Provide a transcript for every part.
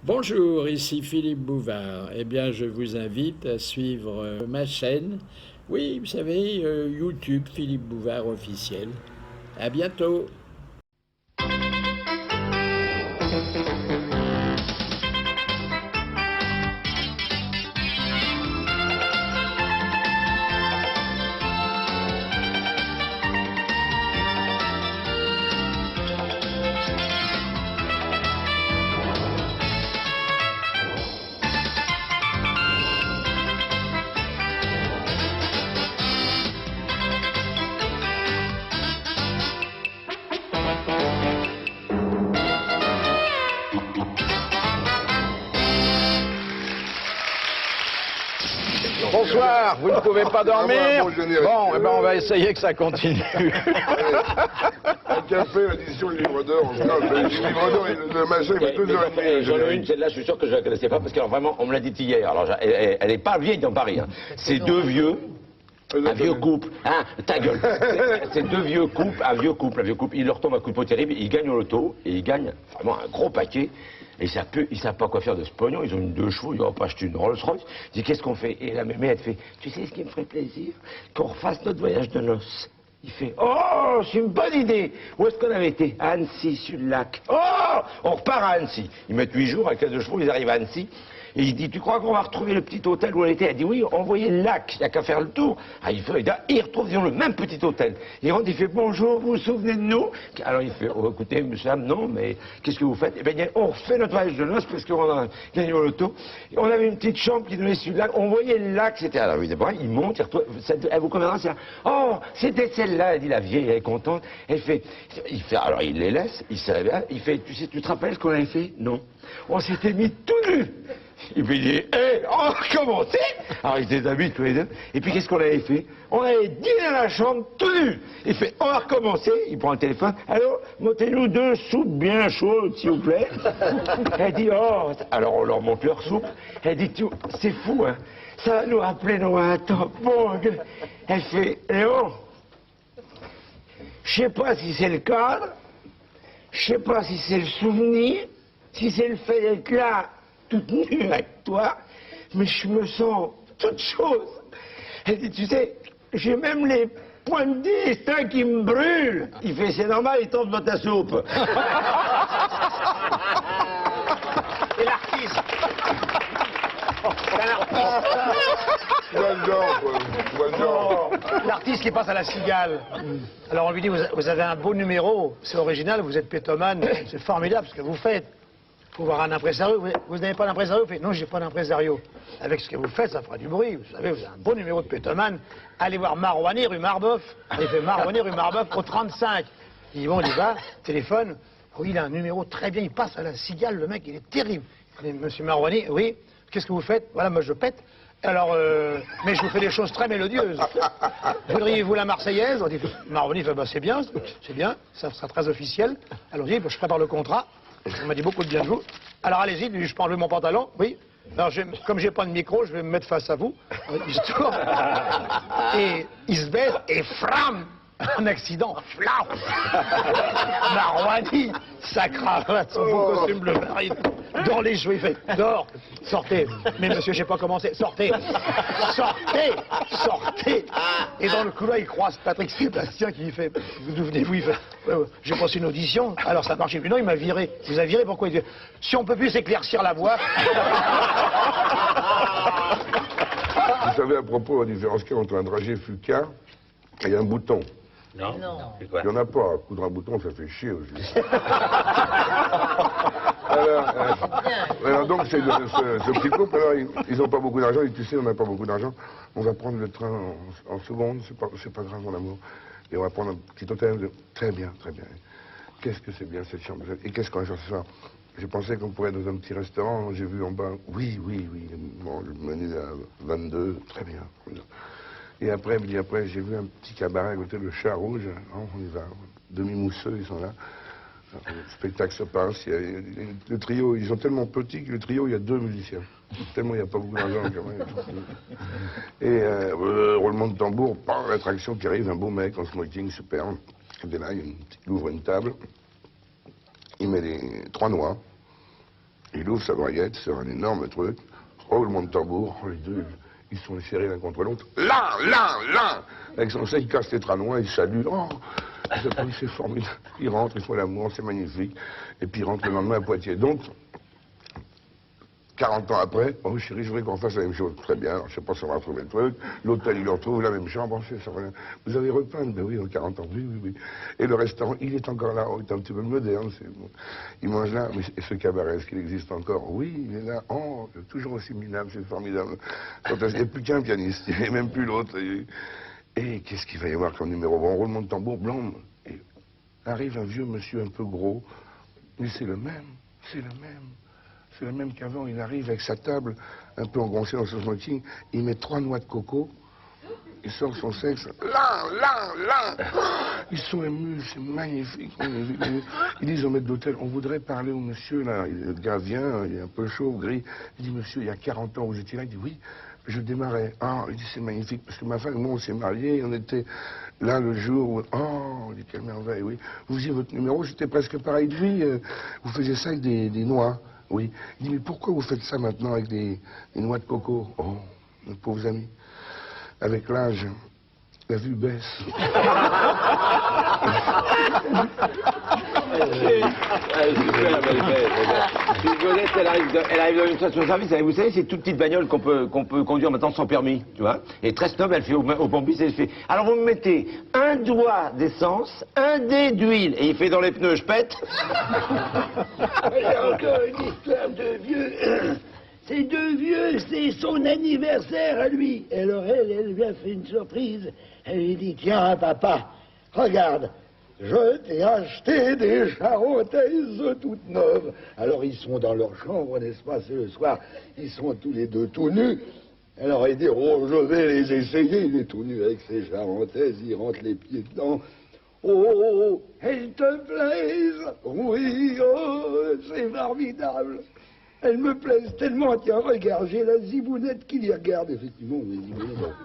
Bonjour, ici Philippe Bouvard. Eh bien, je vous invite à suivre ma chaîne. Oui, vous savez, YouTube Philippe Bouvard officiel. À bientôt. Bonsoir, vous ne pouvez pas dormir? Bon, eh ben on va essayer que ça continue. Un café, l'édition Le Livre d'Or, le Livre d'Or, le machin, il fait 2h30. J'en ai une, celle-là, je suis sûr que je la connaissais pas, parce que alors, vraiment, on me l'a dit hier. Alors, elle est pas vieille dans Paris. Hein. C'est deux vieux, un vieux couple. Hein, ta gueule. C'est deux vieux couples, un vieux couple. Il leur tombe un coup de peau terrible, ils gagnent au loto, et ils gagnent vraiment un gros paquet. Et ils savent pas quoi faire de ce pognon, ils ont une 2 chevaux, ils n'ont pas acheté une Rolls-Royce. Ils disent, qu'est-ce qu'on fait? Et la mémé, elle fait, tu sais ce qui me ferait plaisir? Qu'on refasse notre voyage de noces. Il fait, oh, c'est une bonne idée. Où est-ce qu'on avait été? À Annecy, sur le lac. Oh, on repart à Annecy. Ils mettent 8 jours avec les 2 chevaux, ils arrivent à Annecy. Et il dit, tu crois qu'on va retrouver le petit hôtel où on était? Elle dit, oui, on voyait le lac, il n'y a qu'à faire le tour. Ah, il retrouve le même petit hôtel. Il rentre, il fait, bonjour, vous vous souvenez de nous? Alors il fait, oh, écoutez, monsieur, non, mais qu'est-ce que vous faites? Eh bien, on refait notre voyage de noces parce qu'on a gagné au loto. Et on avait une petite chambre qui donnait sur le lac, on voyait le lac, c'était... Alors évidemment, il monte, il retrouve, elle vous conviendra, c'est là. Oh, c'était celle-là, elle dit, la vieille, elle est contente. Il fait, alors il les laisse, il savait bien, il fait, tu sais, tu te rappelles ce qu'on avait fait? Non. On s'était mis tout nus. Il me dit, hé, on va recommencer. Alors ils étaient amis tous les deux. Et puis qu'est-ce qu'on avait fait? On avait dîné dans la chambre tout nu. Il fait, on va recommencer. Il prend le téléphone. Allô, montez-nous 2 soupes bien chaudes, s'il vous plaît. Elle dit, oh. Alors on leur monte leur soupe. Elle dit, c'est fou, hein. Ça va nous rappeler nos 20 ans. Bon, elle fait, Léon, je sais pas si c'est le cadre, je sais pas si c'est le souvenir, si c'est le fait d'être là, toute nue avec toi, mais je me sens toute chose. Elle dit, tu sais, j'ai même les points de destin qui me brûlent. Il fait, c'est normal, il tombe dans ta soupe. Et l'artiste. L'artiste qui passe à la cigale. Alors on lui dit, vous avez un beau numéro, c'est original, vous êtes pétomane, c'est formidable ce que vous faites. Faut voir un impresario. Vous n'avez pas d'impresario? Vous faites, non, j'ai pas d'impresario. Avec ce que vous faites, ça fera du bruit. Vous savez, vous avez un beau numéro de pétomane. Allez voir Marouani, rue Marbeuf. Il fait Marouani, rue Marbeuf, au 35. Il dit, bon, il y va, téléphone. Oui, il a un numéro très bien, il passe à la cigale, le mec, il est terrible. Il dit, monsieur Marouani, oui, qu'est-ce que vous faites? Voilà, moi je pète. Alors, mais je vous fais des choses très mélodieuses. Voudriez-vous la Marseillaise? On dit, Marouani fait, bah, c'est bien, ça sera très officiel. Allons-y, je prépare le contrat. On m'a dit beaucoup de bien de vous. Alors allez-y, je prends mon pantalon, oui. Alors comme j'ai pas de micro, je vais me mettre face à vous. Il se tourne. Et il se baisse et fram! Un accident, flam! Marouani, sa cravate, son beau costume bleu marine, dans les cheveux, il fait, dors, sortez. Mais monsieur, j'ai pas commencé, sortez, sortez, sortez. Et dans le couloir, il croise Patrick Sébastien qui lui fait, d'où venez-vous? Il fait, j'ai passé une audition, alors ça marche. Puis non, il m'a viré. Il vous a viré, pourquoi? Il dit, si on peut plus éclaircir la voix. Vous savez, à propos de la différence qu'il y a entre un dragé Fuca et un bouton. Non. Il n'y en a pas. Coudre un bouton, ça fait chier aussi. Alors donc, c'est ce petit couple, alors, ils n'ont pas beaucoup d'argent. Ils disent, tu sais, on n'a pas beaucoup d'argent. On va prendre le train en seconde, c'est pas grave, mon amour. Et on va prendre un petit hôtel. Très bien, très bien. Qu'est-ce que c'est bien cette chambre. Et qu'est-ce qu'on va faire ce soir? J'ai pensé qu'on pourrait être dans un petit restaurant. J'ai vu en bas. Oui. Bon, le menu à 22. Très bien. Et après, il me dit, après, j'ai vu un petit cabaret à côté, le Chat Rouge. Oh, on y va. Demi-mousseux, ils sont là. Le spectacle se passe. Le trio, ils sont tellement petits que le trio, il y a 2 musiciens. Tellement il n'y a pas beaucoup d'argent. Et roulement de tambour, par l'attraction qui arrive, un beau mec en smoking, superbe. Et là, il ouvre une table. Il met 3 noix. Il ouvre sa braguette sur un énorme truc, roulement de tambour, les deux, ils sont serrés l'un contre l'autre. Là avec son sein, il casse les tranois, il salue. Oh, c'est formidable. Ils rentrent, ils font l'amour, c'est magnifique. Et puis ils rentrent le lendemain à Poitiers. Donc, 40 ans après, oh chérie, je voudrais qu'on fasse la même chose. Très bien, alors, je sais pas si on va retrouver le truc. L'hôtel, il leur trouve la même chambre. Vous avez repeint? Ben oui, 40 ans, oui. Et le restaurant, il est encore là. Oh, il est un petit peu moderne. Il mange là. Mais ce cabaret, est-ce qu'il existe encore? Oui, il est là. Oh, toujours aussi minable, c'est formidable. Il n'y a plus qu'un pianiste, il n'y a même plus l'autre. Et qu'est-ce qu'il va y avoir comme numéro? Bon, roulement de tambour, blanc. Et arrive un vieux monsieur un peu gros. Mais c'est le même. C'est le même qu'avant, il arrive avec sa table, un peu engoncée dans son smoking, il met 3 noix de coco, il sort son sexe, là ils sont émus, c'est magnifique. Ils disent au maître d'hôtel, on voudrait parler au monsieur, là, le gars vient, il est un peu chaud, gris, il dit, monsieur, il y a 40 ans, vous étiez là? Il dit, oui, je démarrais. Ah, il dit, c'est magnifique, parce que ma femme et moi, on s'est mariés, on était là le jour où, oh, il dit, quelle merveille, oui. Vous disiez votre numéro, c'était presque pareil de lui, vous faisiez ça avec des noix. Oui. Il dit, mais pourquoi vous faites ça maintenant avec des noix de coco? Oh, mes pauvres amis. Avec l'âge, la vue baisse. Elle arrive dans une station-service, vous savez, c'est toute petite bagnole qu'on peut conduire maintenant sans permis, tu vois. Et très snob, elle fait au pompiste, elle fait, alors vous me mettez un doigt d'essence, un dé d'huile, et il fait dans les pneus, je pète. Il y a encore une histoire de vieux. Ces deux vieux, c'est son anniversaire à lui. Alors elle lui a fait une surprise. Elle lui dit, tiens papa, regarde, je t'ai acheté des charentaises toutes neuves. Alors ils sont dans leur chambre, n'est-ce pas, c'est le soir, ils sont tous les deux tout nus. Alors il dit, oh, je vais les essayer. Il est tout nu avec ses charentaises, il rentre les pieds dedans. Oh, elles te plaisent? Oui, oh, c'est formidable. Elles me plaisent tellement. Tiens, regarde, j'ai la zibounette qui les regarde. Effectivement, les zibounettes.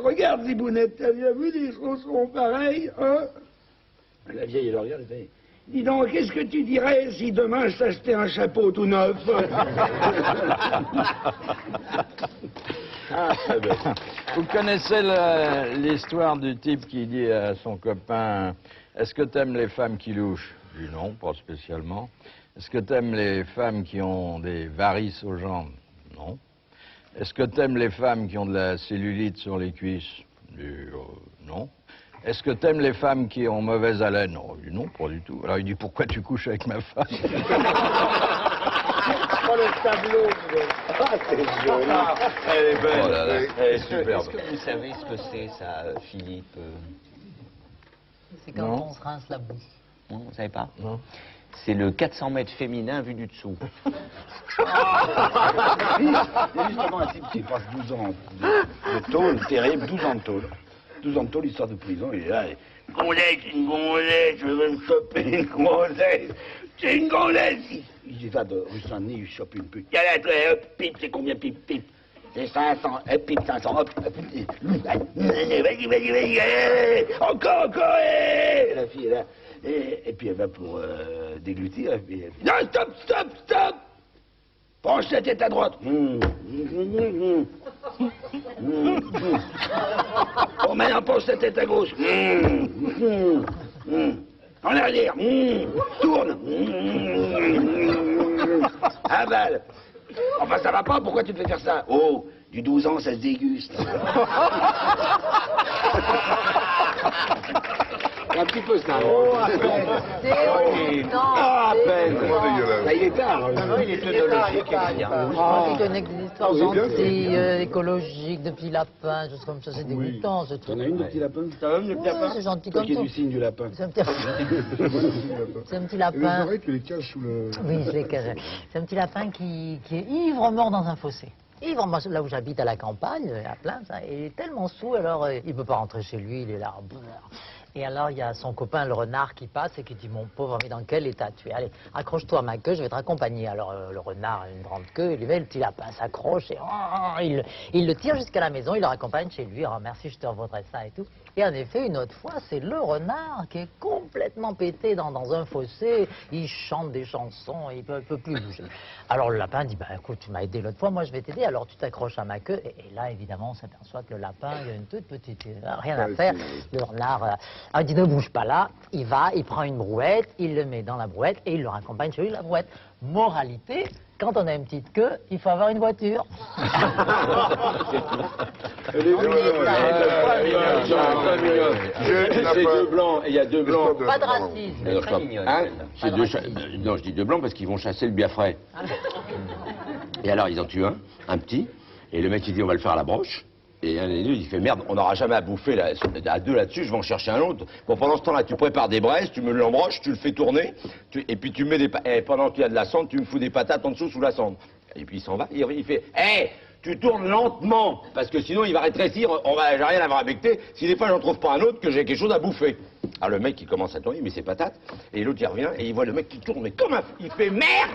Regarde, zibounette, t'as bien vu des chaussons pareils, hein? La vieille, elle regarde, elle fait, dis donc, qu'est-ce que tu dirais si demain je t'achetais un chapeau tout neuf? Vous connaissez l'histoire du type qui dit à son copain, est-ce que t'aimes les femmes qui louchent? Il dit non, pas spécialement. Est-ce que t'aimes les femmes qui ont des varices aux jambes? Non. Est-ce que t'aimes les femmes qui ont de la cellulite sur les cuisses? Il dit non. Est-ce que t'aimes les femmes qui ont mauvaise haleine? Non, il dit non, pas du tout. Alors il dit, pourquoi tu couches avec ma femme? Oh, le tableau. Ah, c'est joli. Elle est belle, Oh là là. Elle est superbe. Est-ce que vous savez ce que c'est, ça, Philippe? C'est quand Non. on se rince la bouche. Non, vous savez pas? Non. C'est le 400 mètres féminin vu du dessous. Il y a justement un type qui passe 12 ans de tôle, terrible, 12 ans de tôle. 12 ans de tôle, il sort de prison, il est là, et... Gonzesse, une gonzesse, je veux me choper une gonzesse. C'est une gonzesse. Il va de rue Saint-Denis, il chope une pute. Y'a là, hop, pipe, c'est combien, pipe, pipe? C'est 500, pipe, 500, hop, vas-y, allez, encore, et la fille est là. Et puis elle va pour déglutir, et puis elle dit, non, stop! Penche la tête à droite. Bon, maintenant, penche la tête à gauche. En arrière. Tourne. Avale. Enfin, ça va pas, pourquoi tu te fais faire ça? Oh, du 12 ans, ça se déguste. Un petit peu ça. Oh, à peine. À peine. Là, il est tard. Non, il est œnologique, et bien. Moi qui connais que des histoires gentilles, écologiques, de petits lapins, choses comme ça, c'est dégoûtant ce truc. T'en as une de petit lapin? Ouais, c'est gentil comme Qui est ça. du signe du lapin. C'est un petit c'est un petit Et les lapin. oreilles, tu les caches sous le... Oui, je l'ai caché. C'est un petit lapin qui est ivre mort dans un fossé. Ivre, moi, là où j'habite à la campagne, à plein, ça, il est tellement saoul, alors il peut pas rentrer chez lui, il est là. Et alors il y a son copain le renard qui passe et qui dit, mon pauvre, mais dans quel état tu es? Allez, accroche-toi à ma queue, je vais te raccompagner. Alors le renard a une grande queue, il le petit lapin s'accroche et il le tire jusqu'à la maison, il le raccompagne chez lui. Alors merci, je te revaudrai ça et tout. Et en effet, une autre fois, c'est le renard qui est complètement pété dans un fossé. Il chante des chansons, il peut plus bouger. Alors le lapin dit, bah, écoute, tu m'as aidé l'autre fois, moi je vais t'aider, alors tu t'accroches à ma queue. Et là, évidemment, on s'aperçoit que le lapin, il a une toute petite... rien à faire. Le renard, il dit, ne bouge pas là. Il va, il prend une brouette, il le met dans la brouette et il le raccompagne chez lui, la brouette. Moralité, quand on a une petite queue, il faut avoir une voiture. C'est deux blancs, et il y a deux blancs. Pas de racisme. Très mignonne, Hein, celle-là. c'est deux non, je dis deux blancs parce qu'ils vont chasser le biafrais. Et alors, ils en tuent un petit, et le mec, il dit, on va le faire à la broche. Et un des deux, il fait, merde, on n'aura jamais à bouffer là, à deux là-dessus, je vais en chercher un autre. Bon, pendant ce temps-là, tu prépares des braises, tu me l'embroches, tu le fais tourner, et puis tu mets des et pendant qu'il y a de la cendre, tu me fous des patates en dessous sous la cendre. Et puis il s'en va, il fait, hé, tu tournes lentement, parce que sinon il va rétrécir, j'ai rien à me rabecter, si des fois j'en trouve pas un autre, que j'ai quelque chose à bouffer. Alors le mec il commence à tourner, il met ses patates, et l'autre il revient, et il voit le mec qui tourne, mais comme un... Il fait, merde,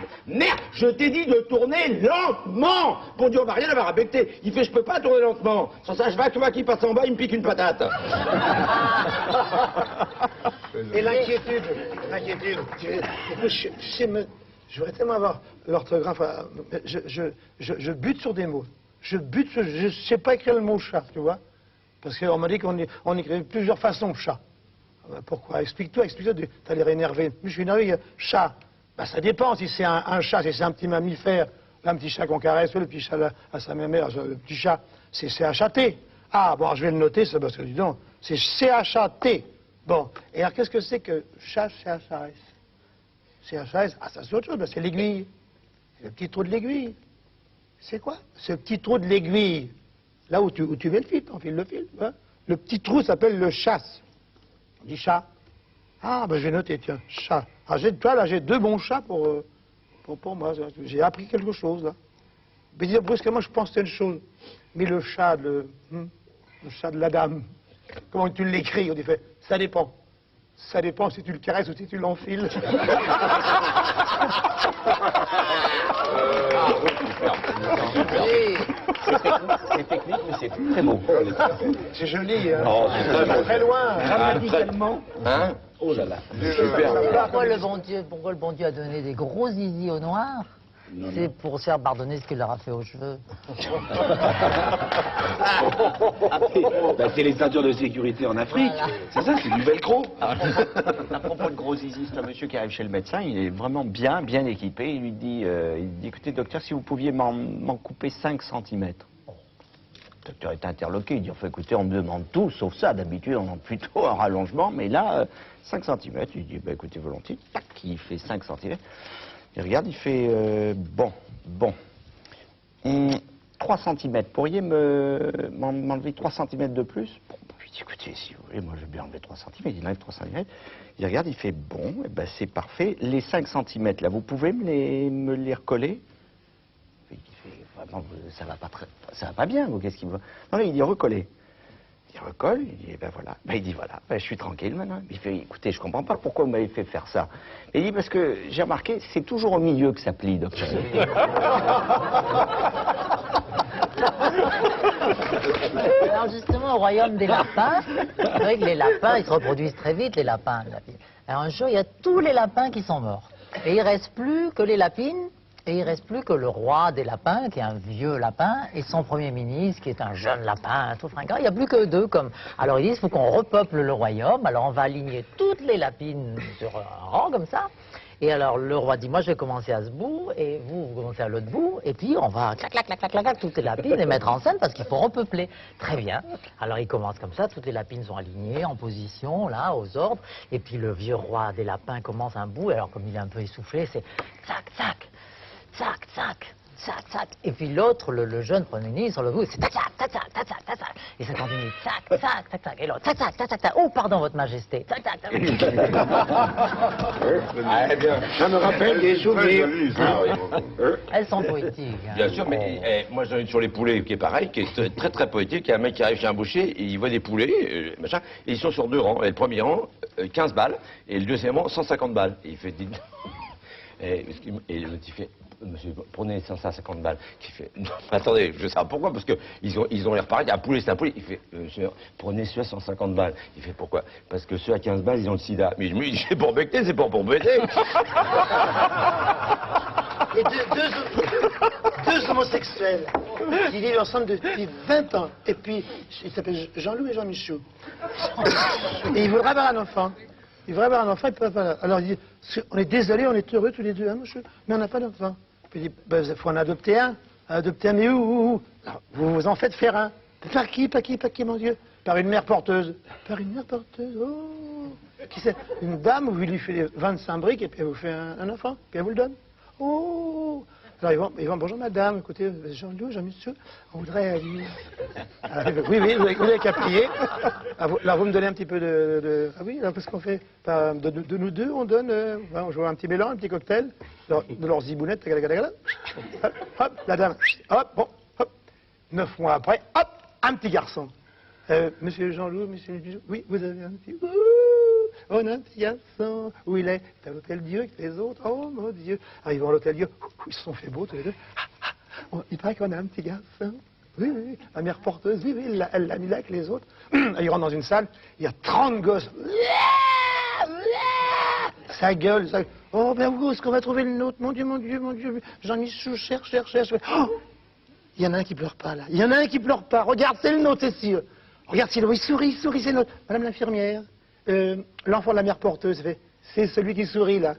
je t'ai dit de tourner lentement. Bon Dieu, on va rien à me rabecter. Il fait, je peux pas tourner lentement. Sans ça, je vois qui passe en bas, il me pique une patate. Et l'inquiétude. Je voudrais tellement avoir l'orthographe. Je bute sur des mots. Je ne sais pas écrire le mot chat, tu vois. Parce qu'on m'a dit qu'on écrivait plusieurs façons chat. Pourquoi? Explique-toi. T'as l'air énervé. Je suis énervé, chat. Ben, ça dépend si c'est un chat, si c'est un petit mammifère. Là, un petit chat qu'on caresse, le petit chat à sa mère, le petit chat, c'est C-H-A-T. Ah, bon, je vais le noter, c'est parce que, dis donc, c'est C-H-A-T. Bon, et alors qu'est-ce que c'est que chat, C-H-A-S? C-H-A-S, ah, ça c'est autre chose, ben, c'est l'aiguille. C'est le petit trou de l'aiguille. C'est quoi? Ce petit trou de l'aiguille. Là où tu mets le fil, t'enfiles le fil. Hein? Le petit trou s'appelle le chasse. On dit chat. Ah, ben je vais noter, tiens, chat. Ah, là, j'ai deux bons chats pour moi. J'ai appris quelque chose, là. Mais dire brusquement, je pense que c'est une chose. Mais le chat de la dame, comment tu l'écris? On dit, ça dépend. Ça dépend si tu le caresses ou si tu l'enfiles. C'est technique, mais c'est très beau. C'est joli, hein. Oh, c'est très loin. Grammaticalement. Hein? Oh là là. Pourquoi le bon Dieu a donné des gros zizi aux Noirs? C'est pour se faire pardonner ce qu'il leur a fait aux cheveux. Ben, c'est les ceintures de sécurité en Afrique. Voilà. C'est ça, c'est du velcro. À propos de gros zizi, c'est un monsieur qui arrive chez le médecin, il est vraiment bien équipé. Il lui dit, écoutez docteur, si vous pouviez m'en couper 5 cm. Le docteur est interloqué, il dit, enfin écoutez, on me demande tout, sauf ça, d'habitude on demande plutôt un rallongement, mais là, 5 cm. Il dit, bah, écoutez, volontiers, tac, il fait 5 cm. Il regarde, il fait, bon, 3 cm, pourriez m'enlever 3 cm de plus? Bon, je lui dis, écoutez, si vous voulez, moi je vais bien enlever 3 cm, il enlève 3 cm. Il regarde, il fait, bon, eh ben, c'est parfait, les 5 cm là, vous pouvez me les recoller? Il fait, vraiment, ça va pas bien, vous, qu'est-ce qu'il veut? Non, il dit, recoller. Il recolle, il dit, ben voilà. Ben, il dit, voilà, ben, je suis tranquille maintenant. Il fait, écoutez, je comprends pas pourquoi vous m'avez fait faire ça. Et il dit, parce que j'ai remarqué, c'est toujours au milieu que ça plie, docteur. Alors justement, au royaume des lapins, c'est vrai que les lapins, ils se reproduisent très vite, les lapins. Alors un jour, il y a tous les lapins qui sont morts. Et il ne reste plus que les lapines, et il ne reste plus que le roi des lapins, qui est un vieux lapin, et son premier ministre, qui est un jeune lapin, tout fringant. Il n'y a plus que deux. Alors ils disent, il faut qu'on repeuple le royaume. Alors on va aligner toutes les lapines sur un rang, comme ça. Et alors le roi dit, moi je vais commencer à ce bout, et vous commencez à l'autre bout, et puis on va clac, toutes les lapines les mettre en scène parce qu'il faut repeupler. Très bien. Alors il commence comme ça, toutes les lapines sont alignées, en position, là, aux ordres, et puis le vieux roi des lapins commence un bout, alors comme il est un peu essoufflé, c'est tsac, tsac, tsac, tsac. Tsac, tsac. Et puis l'autre, le jeune premier ministre, sur le bout, c'est tac, tac, tac, tac, tac, tac, tac. Et ça continue, tac, tac, tac, tac. Et l'autre, tac, tac, tac, tac, tac. Oh, pardon, votre majesté. Tac, tac, tac. Ah, bien, ça me rappelle des souvenirs. Elles sont poétiques. Hein. Bien sûr, mais moi j'en ai sur les poulets qui est pareil, qui est très très poétique. Il y a un mec qui arrive chez un boucher, et il voit des poulets, machin, et ils sont sur 2 rangs. Et le premier rang, 15 balles, et le deuxième rang, 150 balles. Et il fait, et le petit fait, monsieur, prenez 150 balles. Qui fait, non, attendez, je sais pas pourquoi, parce qu'ils ont l'air pareil, un poulet c'est un poulet. Il fait, monsieur, prenez ceux à 150 balles. Il fait, pourquoi? Parce que ceux à 15 balles, ils ont le sida. Mais je me dis, c'est pour becter, c'est pas pour bêter. Et deux homosexuels qui vivent ensemble depuis 20 ans. Et puis, ils s'appellent Jean-Loup et Jean-Michou. Et ils voudraient avoir un enfant. Ils voudraient avoir un enfant, ils peuvent pas. Alors, ils disent, on est désolé, on est heureux tous les deux, hein, monsieur, mais on n'a pas d'enfant. Puis il dit, ben, il faut en adopter un. Adopter un, mais où? Alors, vous vous en faites faire un. Par qui, mon Dieu? Par une mère porteuse. Par une mère porteuse, oh. Qui c'est? Une dame, vous lui faites 25 briques et puis elle vous fait un enfant, puis elle vous le donne. Oh! Alors ils vont, bonjour madame, écoutez, Jean-Loup, Jean-Michou, on voudrait... oui, vous n'avez qu'à plier. Là, vous me donnez un petit peu de... Ah oui, alors qu'est-ce qu'on fait? De nous deux, on donne... on joue un petit mélange, un petit cocktail, de leurs zibounettes, hop, la dame, hop, bon, hop. 9 mois après, hop, un petit garçon. Monsieur Jean-Loup, monsieur Jean-Loup, oui, vous avez un petit... On a un petit garçon, où il est? À l'hôtel Dieu avec les autres, oh mon Dieu. Alors ils vont à l'hôtel Dieu, ils se sont fait beaux tous les deux. Il paraît qu'on a un petit garçon. Oui, oui, la mère porteuse, oui, oui, elle l'a mis là avec les autres. Ils rentrent dans une salle, il y a 30 gosses. Ça gueule, ça... Oh ben où est-ce qu'on va trouver le nôtre? Mon Dieu, mon Dieu, mon Dieu. Jean-Michel cherche. Oh, il y en a un qui pleure pas là. Il y en a un qui pleure pas. Regarde, c'est le nôtre, c'est sûr. Regarde, il sourit, c'est le nôtre. Madame l'infirmière. L'enfant de la mère porteuse fait, c'est celui qui sourit là.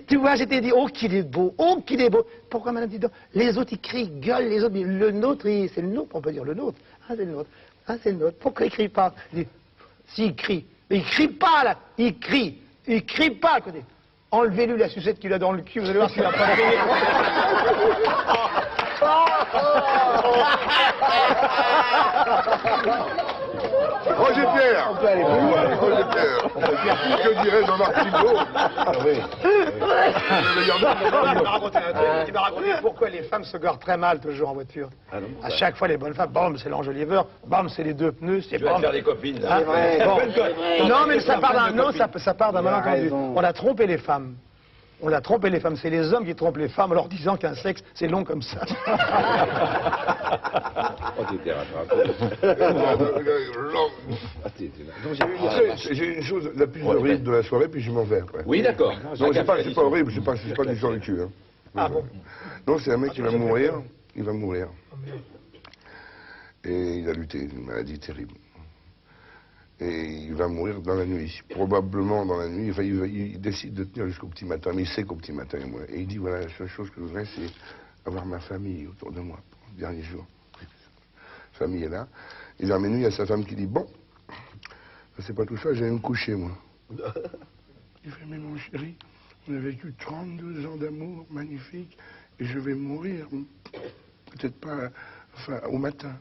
Tu vois, j'étais dit, oh qu'il est beau, oh qu'il est beau. Pourquoi madame dit donc? Les autres ils crient, gueulent, les autres, le nôtre, c'est le nôtre, on peut dire le nôtre. Ah c'est le nôtre, ah c'est le nôtre. Pourquoi il crie pas? S'il crie, il crie pas là, il crie pas à côté. Enlevez-lui la sucette qu'il a dans le cul, vous allez voir s'il a pas crié. Roger Pierre. On peut aller plus loin. Roger Pierre. Que dirait Jean-Marc Thibault? Ah oui. Tu m'as raconté pourquoi les femmes se garent très mal toujours en voiture. À chaque fois, les bonnes femmes, bam, c'est l'enjoliveur, bam, c'est les deux pneus, c'est Tu vas te faire des copines. Là. Ah, bon. Non, mais ça part d'un malentendu. On a trompé les femmes. On a trompé les femmes. C'est les hommes qui trompent les femmes en leur disant qu'un sexe, c'est long comme ça. Oh, t'étais rattrapé. J'ai une chose la plus horrible de la soirée, puis je m'en vais après. Oui, d'accord. Non, c'est pas horrible, c'est pas du sang du cul. Hein. Ah bon? Non, c'est un mec qui va mourir. Il va mourir. Et il a lutté, une maladie terrible. Et il va mourir dans la nuit, probablement dans la nuit. Enfin, il décide de tenir jusqu'au petit matin, mais il sait qu'au petit matin, il mourra. Et il dit, voilà, la seule chose que je voudrais, c'est avoir ma famille autour de moi pour le dernier jour. Sa famille est là. Il dit, mais nous, il y a sa femme qui dit, bon, c'est pas tout ça, j'allais me coucher, moi. Il fait, mais mon chéri, on a vécu 32 ans d'amour magnifique, et je vais mourir, peut-être pas, enfin, au matin.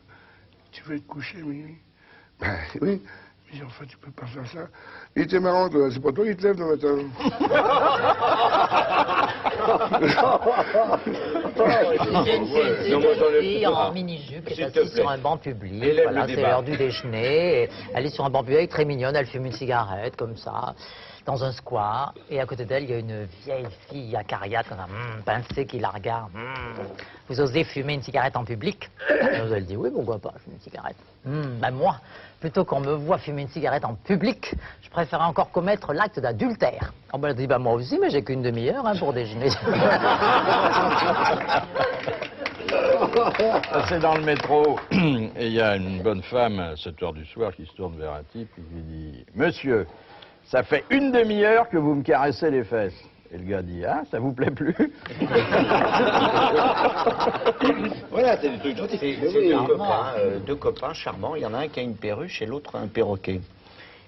Tu veux te coucher, minuit? Ben oui. Je dis, enfin, tu peux pas faire ça. Il était marrant, c'est pas toi qui te lèves le matin. C'est une fille en mini-jupe qui est assise sur un banc public. Voilà, c'est l'heure du déjeuner. Et elle est sur un banc public très mignonne. Elle fume une cigarette comme ça, dans un square. Et à côté d'elle, il y a une vieille fille acariate, comme ça, pincée, qui la regarde. Vous osez fumer une cigarette en public? Elle dit, oui, pourquoi pas, fumer une cigarette. Ben moi, plutôt qu'on me voit fumer une cigarette en public, je préférais encore commettre l'acte d'adultère. Oh ben, elle dit, ben moi aussi, mais j'ai qu'une demi-heure hein, pour déjeuner. C'est dans le métro, et il y a une bonne femme à 7h du soir qui se tourne vers un type et qui dit « Monsieur, ça fait une demi-heure que vous me caressez les fesses. » Et le gars dit « Ah, ça vous plaît plus ?» Voilà, c'est des trucs gentils. C'est deux copains charmants. Il y en a un qui a une perruche et l'autre un perroquet.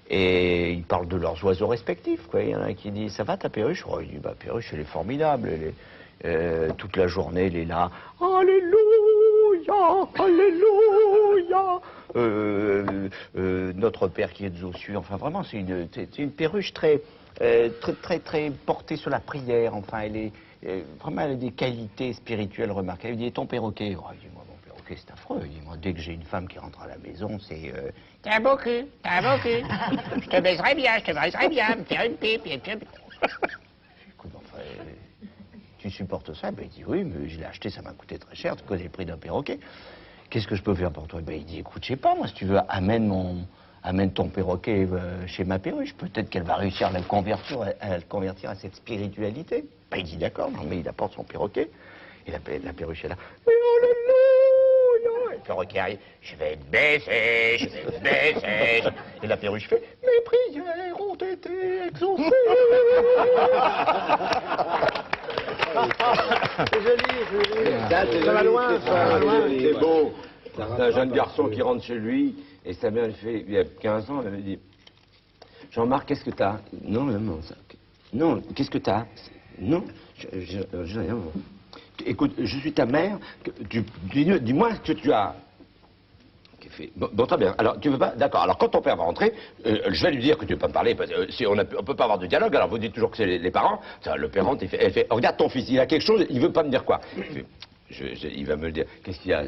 Et ils parlent de leurs oiseaux respectifs, quoi. Il y en a un qui dit, ça va ta perruche? Oh, il dit, bah perruche, elle est formidable. Toute la journée, elle est là. Alléluia, alléluia. Notre Père qui est aux cieux. Enfin, vraiment, c'est une perruche très portée sur la prière. Enfin, vraiment, elle a des qualités spirituelles remarquables. Il dit, et ton perroquet? Oh, il dit, moi, mon perroquet, c'est affreux. Il dit, moi, dès que j'ai une femme qui rentre à la maison, c'est... T'as un beau cul, t'as un beau cul. Je te baiserais bien, me faire une pipe, et puis... Écoute, enfin... tu supportes ça? Ben, il dit, oui, mais je l'ai acheté, ça m'a coûté très cher, tu connais le prix d'un perroquet. Qu'est-ce que je peux faire pour toi? Ben, il dit, écoute, je sais pas, moi, si tu veux, amène ton perroquet chez ma perruche. Peut-être qu'elle va réussir à le convertir à cette spiritualité. Ben, il dit, d'accord, non, mais il apporte son perroquet. Et la perruche est là. Mais alléluia! Le perroquet arrive, je vais baisser, je vais baisser. Et la perruche fait, mes prières ont été exaucées. C'est joli. Ça va loin, ça va loin. C'est beau. C'est un jeune garçon qui rentre chez lui, et sa mère, il y a 15 ans, elle avait dit, Jean-Marc, qu'est-ce que t'as? Non, non, qu'est-ce que t'as? Non, je rien. Écoute, je suis ta mère, dis-moi ce que tu as. Bon, très bien. Alors, tu veux pas? D'accord. Alors, quand ton père va rentrer, je vais lui dire que tu veux pas me parler, parce que si on peut pas avoir de dialogue, alors vous dites toujours que c'est les parents. Ça, le père rentre, elle fait, regarde ton fils, il a quelque chose, il veut pas me dire quoi. Il va me le dire. Qu'est-ce qu'il y a?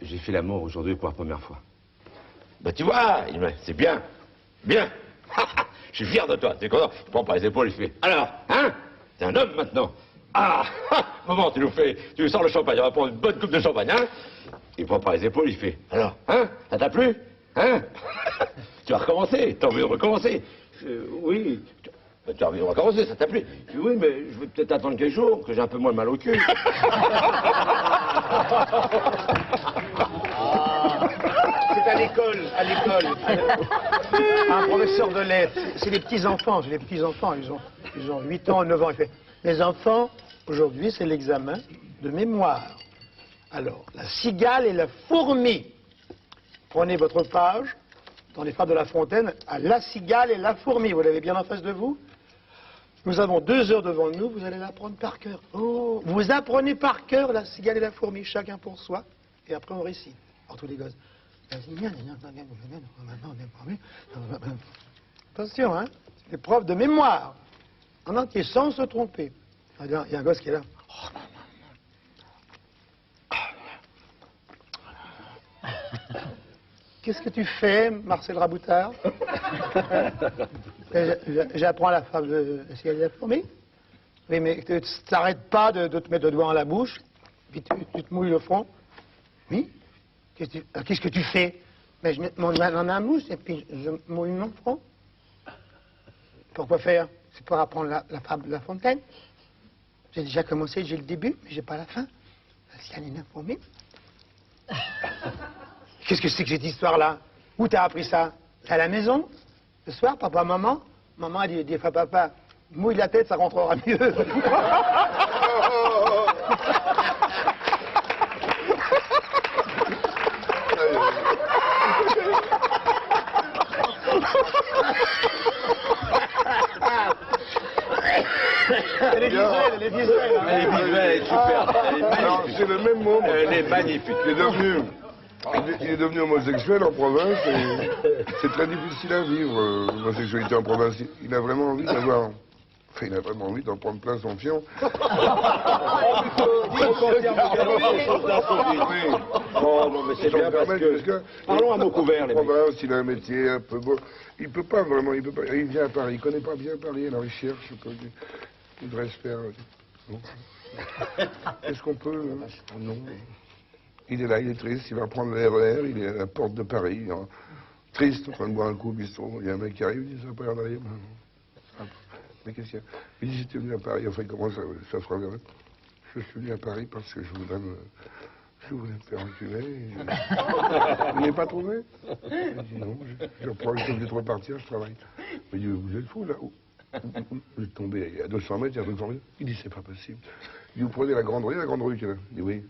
J'ai fait l'amour aujourd'hui pour la première fois. Bah, tu vois, c'est bien. Bien. Je suis fier de toi, t'es content. Il prend par les épaules, il fait, alors, hein? T'es un homme maintenant. Ah, moment, tu nous sors le champagne, on va prendre une bonne coupe de champagne, hein? Il prend par les épaules, il fait, alors, hein? Ça t'a plu? Hein? Tu vas recommencer, t'as envie de recommencer? Oui. Tu as envie de recommencer, ça t'a plu? Je dis, oui, mais je vais peut-être attendre quelques jours, que j'ai un peu moins mal au cul. C'est à l'école. Un professeur de lettres. C'est les petits-enfants, ils ont 8 ans, 9 ans. Il fait, les enfants, aujourd'hui, c'est l'examen de mémoire. Alors, la cigale et la fourmi. Prenez votre page, dans les Fables de La Fontaine, à la cigale et la fourmi. Vous l'avez bien en face de vous? Nous avons 2 heures devant nous, vous allez l'apprendre par cœur. Oh, vous apprenez par cœur la cigale et la fourmi, chacun pour soi, et après on récite. Alors tous les gosses. Attention, hein, c'est l'épreuve de mémoire, en entier, sans se tromper. Il y a un gosse qui est là. Qu'est-ce que tu fais, Marcel Raboutard? J'apprends la fable de la cigale et la fourmi. Oui, mais tu t'arrêtes pas de te mettre le doigt dans la bouche, puis tu te mouilles le front. Oui. Qu'est-ce que tu fais? Mais je mets mon doigt dans la bouche et puis je mouille mon front. Pourquoi faire? C'est pour apprendre la fable de La Fontaine. J'ai déjà commencé, j'ai le début, mais j'ai pas la fin. La cigale et la fourmi. Qu'est-ce que c'est que cette histoire-là? Où t'as appris ça? À la maison? Le soir, papa, maman? Maman a dit, des fois, papa, mouille la tête, ça rentrera mieux. Elle est visuelle. Elle est visuelle, super. Alors, c'est le même mot. Elle est magnifique. Il est devenu homosexuel en province et c'est très difficile à vivre, l'homosexualité en province. Il a vraiment envie d'avoir... Enfin, il a vraiment envie d'en prendre plein son fion. Non, mais c'est bien parce que... Parlons à mots couverts, les mecs. En province, il a un métier un peu beau. Il peut pas vraiment, il vient à Paris, il connaît pas bien Paris, alors il cherche, il devrait se faire... Est-ce qu'on peut... Non. Il est là, il est triste, il va prendre le RER, il est à la porte de Paris, triste, en train de boire un coup au bistrot. Il y a un mec qui arrive, il dit, ça va pas y aller. Mais qu'est-ce qu'il y a? Il dit, j'étais venu à Paris, enfin, comment ça se reverrait? Je suis venu à Paris parce que je voulais me faire enculer. Vous n'avez pas trouvé? Il dit, non, je reprends, je suis obligé de repartir, je travaille. Il dit, vous êtes fou, là? Vous êtes tombé à 200 mètres, il y a 200 mètres. Il dit, c'est pas possible. Il dit, vous prenez la grande rue qui est là. Il dit, oui.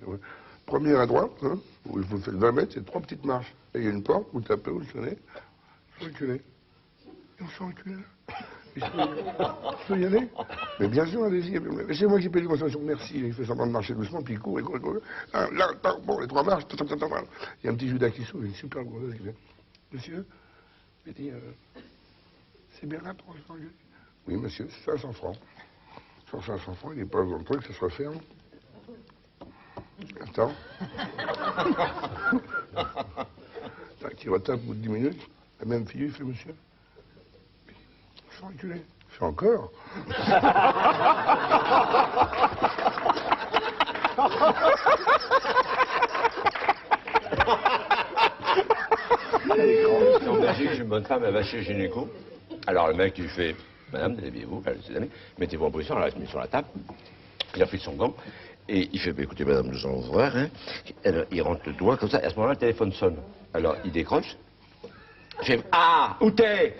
Première à droite, hein, vous faites 20 mètres, c'est 3 petites marches. Et il y a une porte, vous tapez, vous le sonnez, vous reculez. Et on s'est reculé là. Je peux y aller? Mais bien sûr, allez-y. C'est moi qui paye l'immobilisation. Merci. Il fait semblant de marcher doucement, puis il court. Là, bon, les 3 marches. Il y a un petit Judas qui s'ouvre, une super grosse qui vient. Monsieur, il dit, c'est bien là pour le oui, monsieur, c'est 500 francs. Sur 500 francs, il n'est pas dans le truc, ça se referme. Attends. Tac, il retape au bout de 10 minutes. La même fille, il fait, monsieur. Je suis reculé. Je fais encore. En Belgique, j'ai une bonne femme, elle va chez le gynéco. Alors le mec, il fait, madame, déshabillez-vous, mettez-vous en position, alors elle se met sur la table, il a pris son gant, et il fait, bah, écoutez, madame, nous allons voir, hein. Alors, il rentre le doigt comme ça, et à ce moment-là, le téléphone sonne. Alors, il décroche. Je fais, ah, où t'es?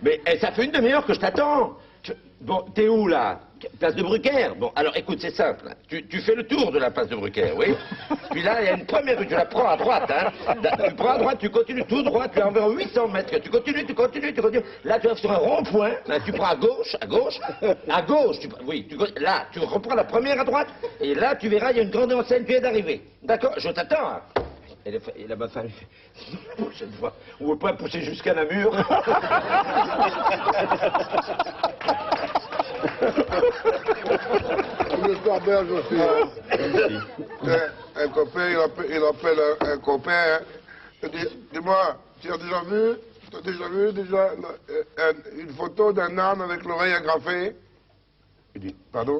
Mais ça fait une demi-heure que je t'attends. Bon, t'es où, là? Place de Bruckner. Bon, alors, écoute, c'est simple. Tu fais le tour de la place de Bruckner, oui? Puis là, il y a une première rue, tu la prends à droite, hein. Tu prends à droite, tu continues tout droit, tu as environ 800 mètres. Tu continues. Là, tu arrives sur un rond-point. Là, tu prends à gauche. Oui, là, tu reprends la première à droite. Et là, tu verras, il y a une grande enseigne, tu viens d'arriver. D'accord? Je t'attends, hein. Et la bonne femme fait, la prochaine fois, on ne veut pas pousser jusqu'à Namur. L'histoire belge aussi. Un copain, il appelle un copain. Il dit, dis-moi, tu as déjà vu une photo d'un âne avec l'oreille agrafée? Il dit, pardon?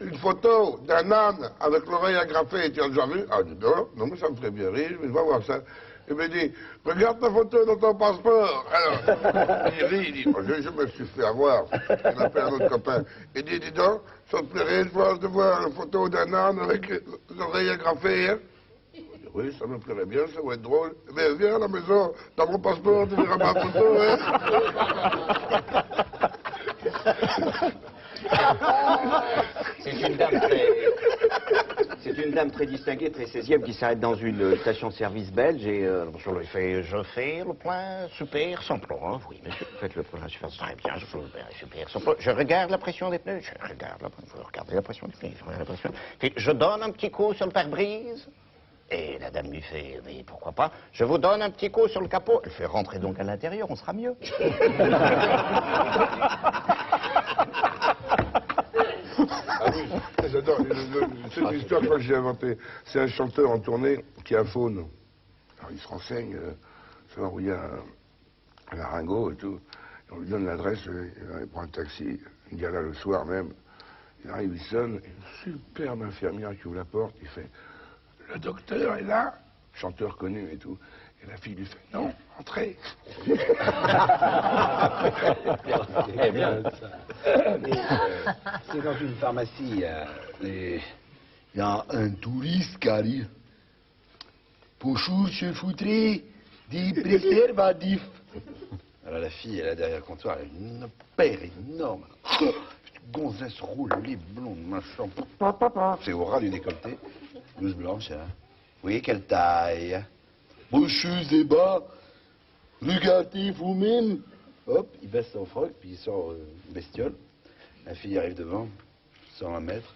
Une photo d'un âne avec l'oreille agrafée, tu as déjà vu? Ah, je dis, non, mais ça me ferait bien rire, mais va voir ça. Il me dit, regarde ta photo dans ton passeport. Alors, il rit, il dit, oh, je me suis fait avoir. Il appelle un autre copain. Il dit, dis donc, ça te plairait de voir une photo d'un âne avec l'oreille agrafée, hein? Oui, ça me plairait bien, ça va être drôle. Mais viens à la maison, dans mon passeport, tu verras ma photo, hein? C'est une dame très distinguée, très 16e, qui s'arrête dans une station-service belge et bonjour, je fais le plein super sans plomb. Hein. Oui, monsieur, faites le plein super, très bien, je fais le plein super sans plomb. Je regarde la pression des pneus, je regarde la pression des pneus, je donne un petit coup sur le pare-brise. Et la dame lui fait, mais pourquoi pas, je vous donne un petit coup sur le capot. Elle fait, rentrer donc à l'intérieur, on sera mieux. Ah oui, j'adore. Cette histoire, moi, j'ai inventé. C'est un chanteur en tournée qui a un faune. Alors, il se renseigne, savoir où il y a un laringo et tout. Et on lui donne l'adresse, il prend un taxi. Il y a là le soir même. Il arrive, il sonne, une superbe infirmière qui ouvre la porte, il fait, le docteur est là, chanteur connu et tout. Et la fille lui fait, non, entrez. C'est bien, ça. C'est dans une pharmacie, il y a un touriste qui arrive. Bonjour, je voudrais des préservatifs. Alors la fille, elle a derrière le comptoir, elle a une paire énorme. Gonzesse roulée, blonde, machin. C'est au ras du décolleté. Blouse blanche, hein. Oui, quelle taille? Bonjour, Zéba. Regardez vous-même. Hop, il baisse son froc, puis il sort une bestiole. La fille arrive devant, 101 mètres.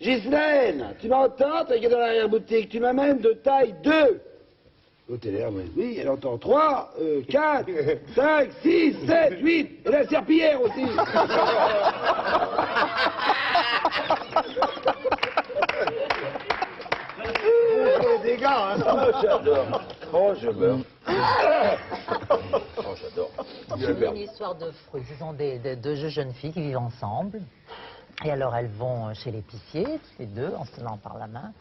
Ghislaine, tu m'entends? T'as dans l'arrière-boutique, tu m'amènes de taille 2. L'autre, elle est là, Oui, elle entend 3, 4, 5, 6, 7, 8. Et la serpillière aussi. Des gars, hein. Oh, j'adore. Oh, je meurs. Oh, j'adore. C'est une histoire de fruits. Ce sont deux jeunes filles qui vivent ensemble. Et alors, elles vont chez l'épicier, toutes les deux, en se tenant par la main.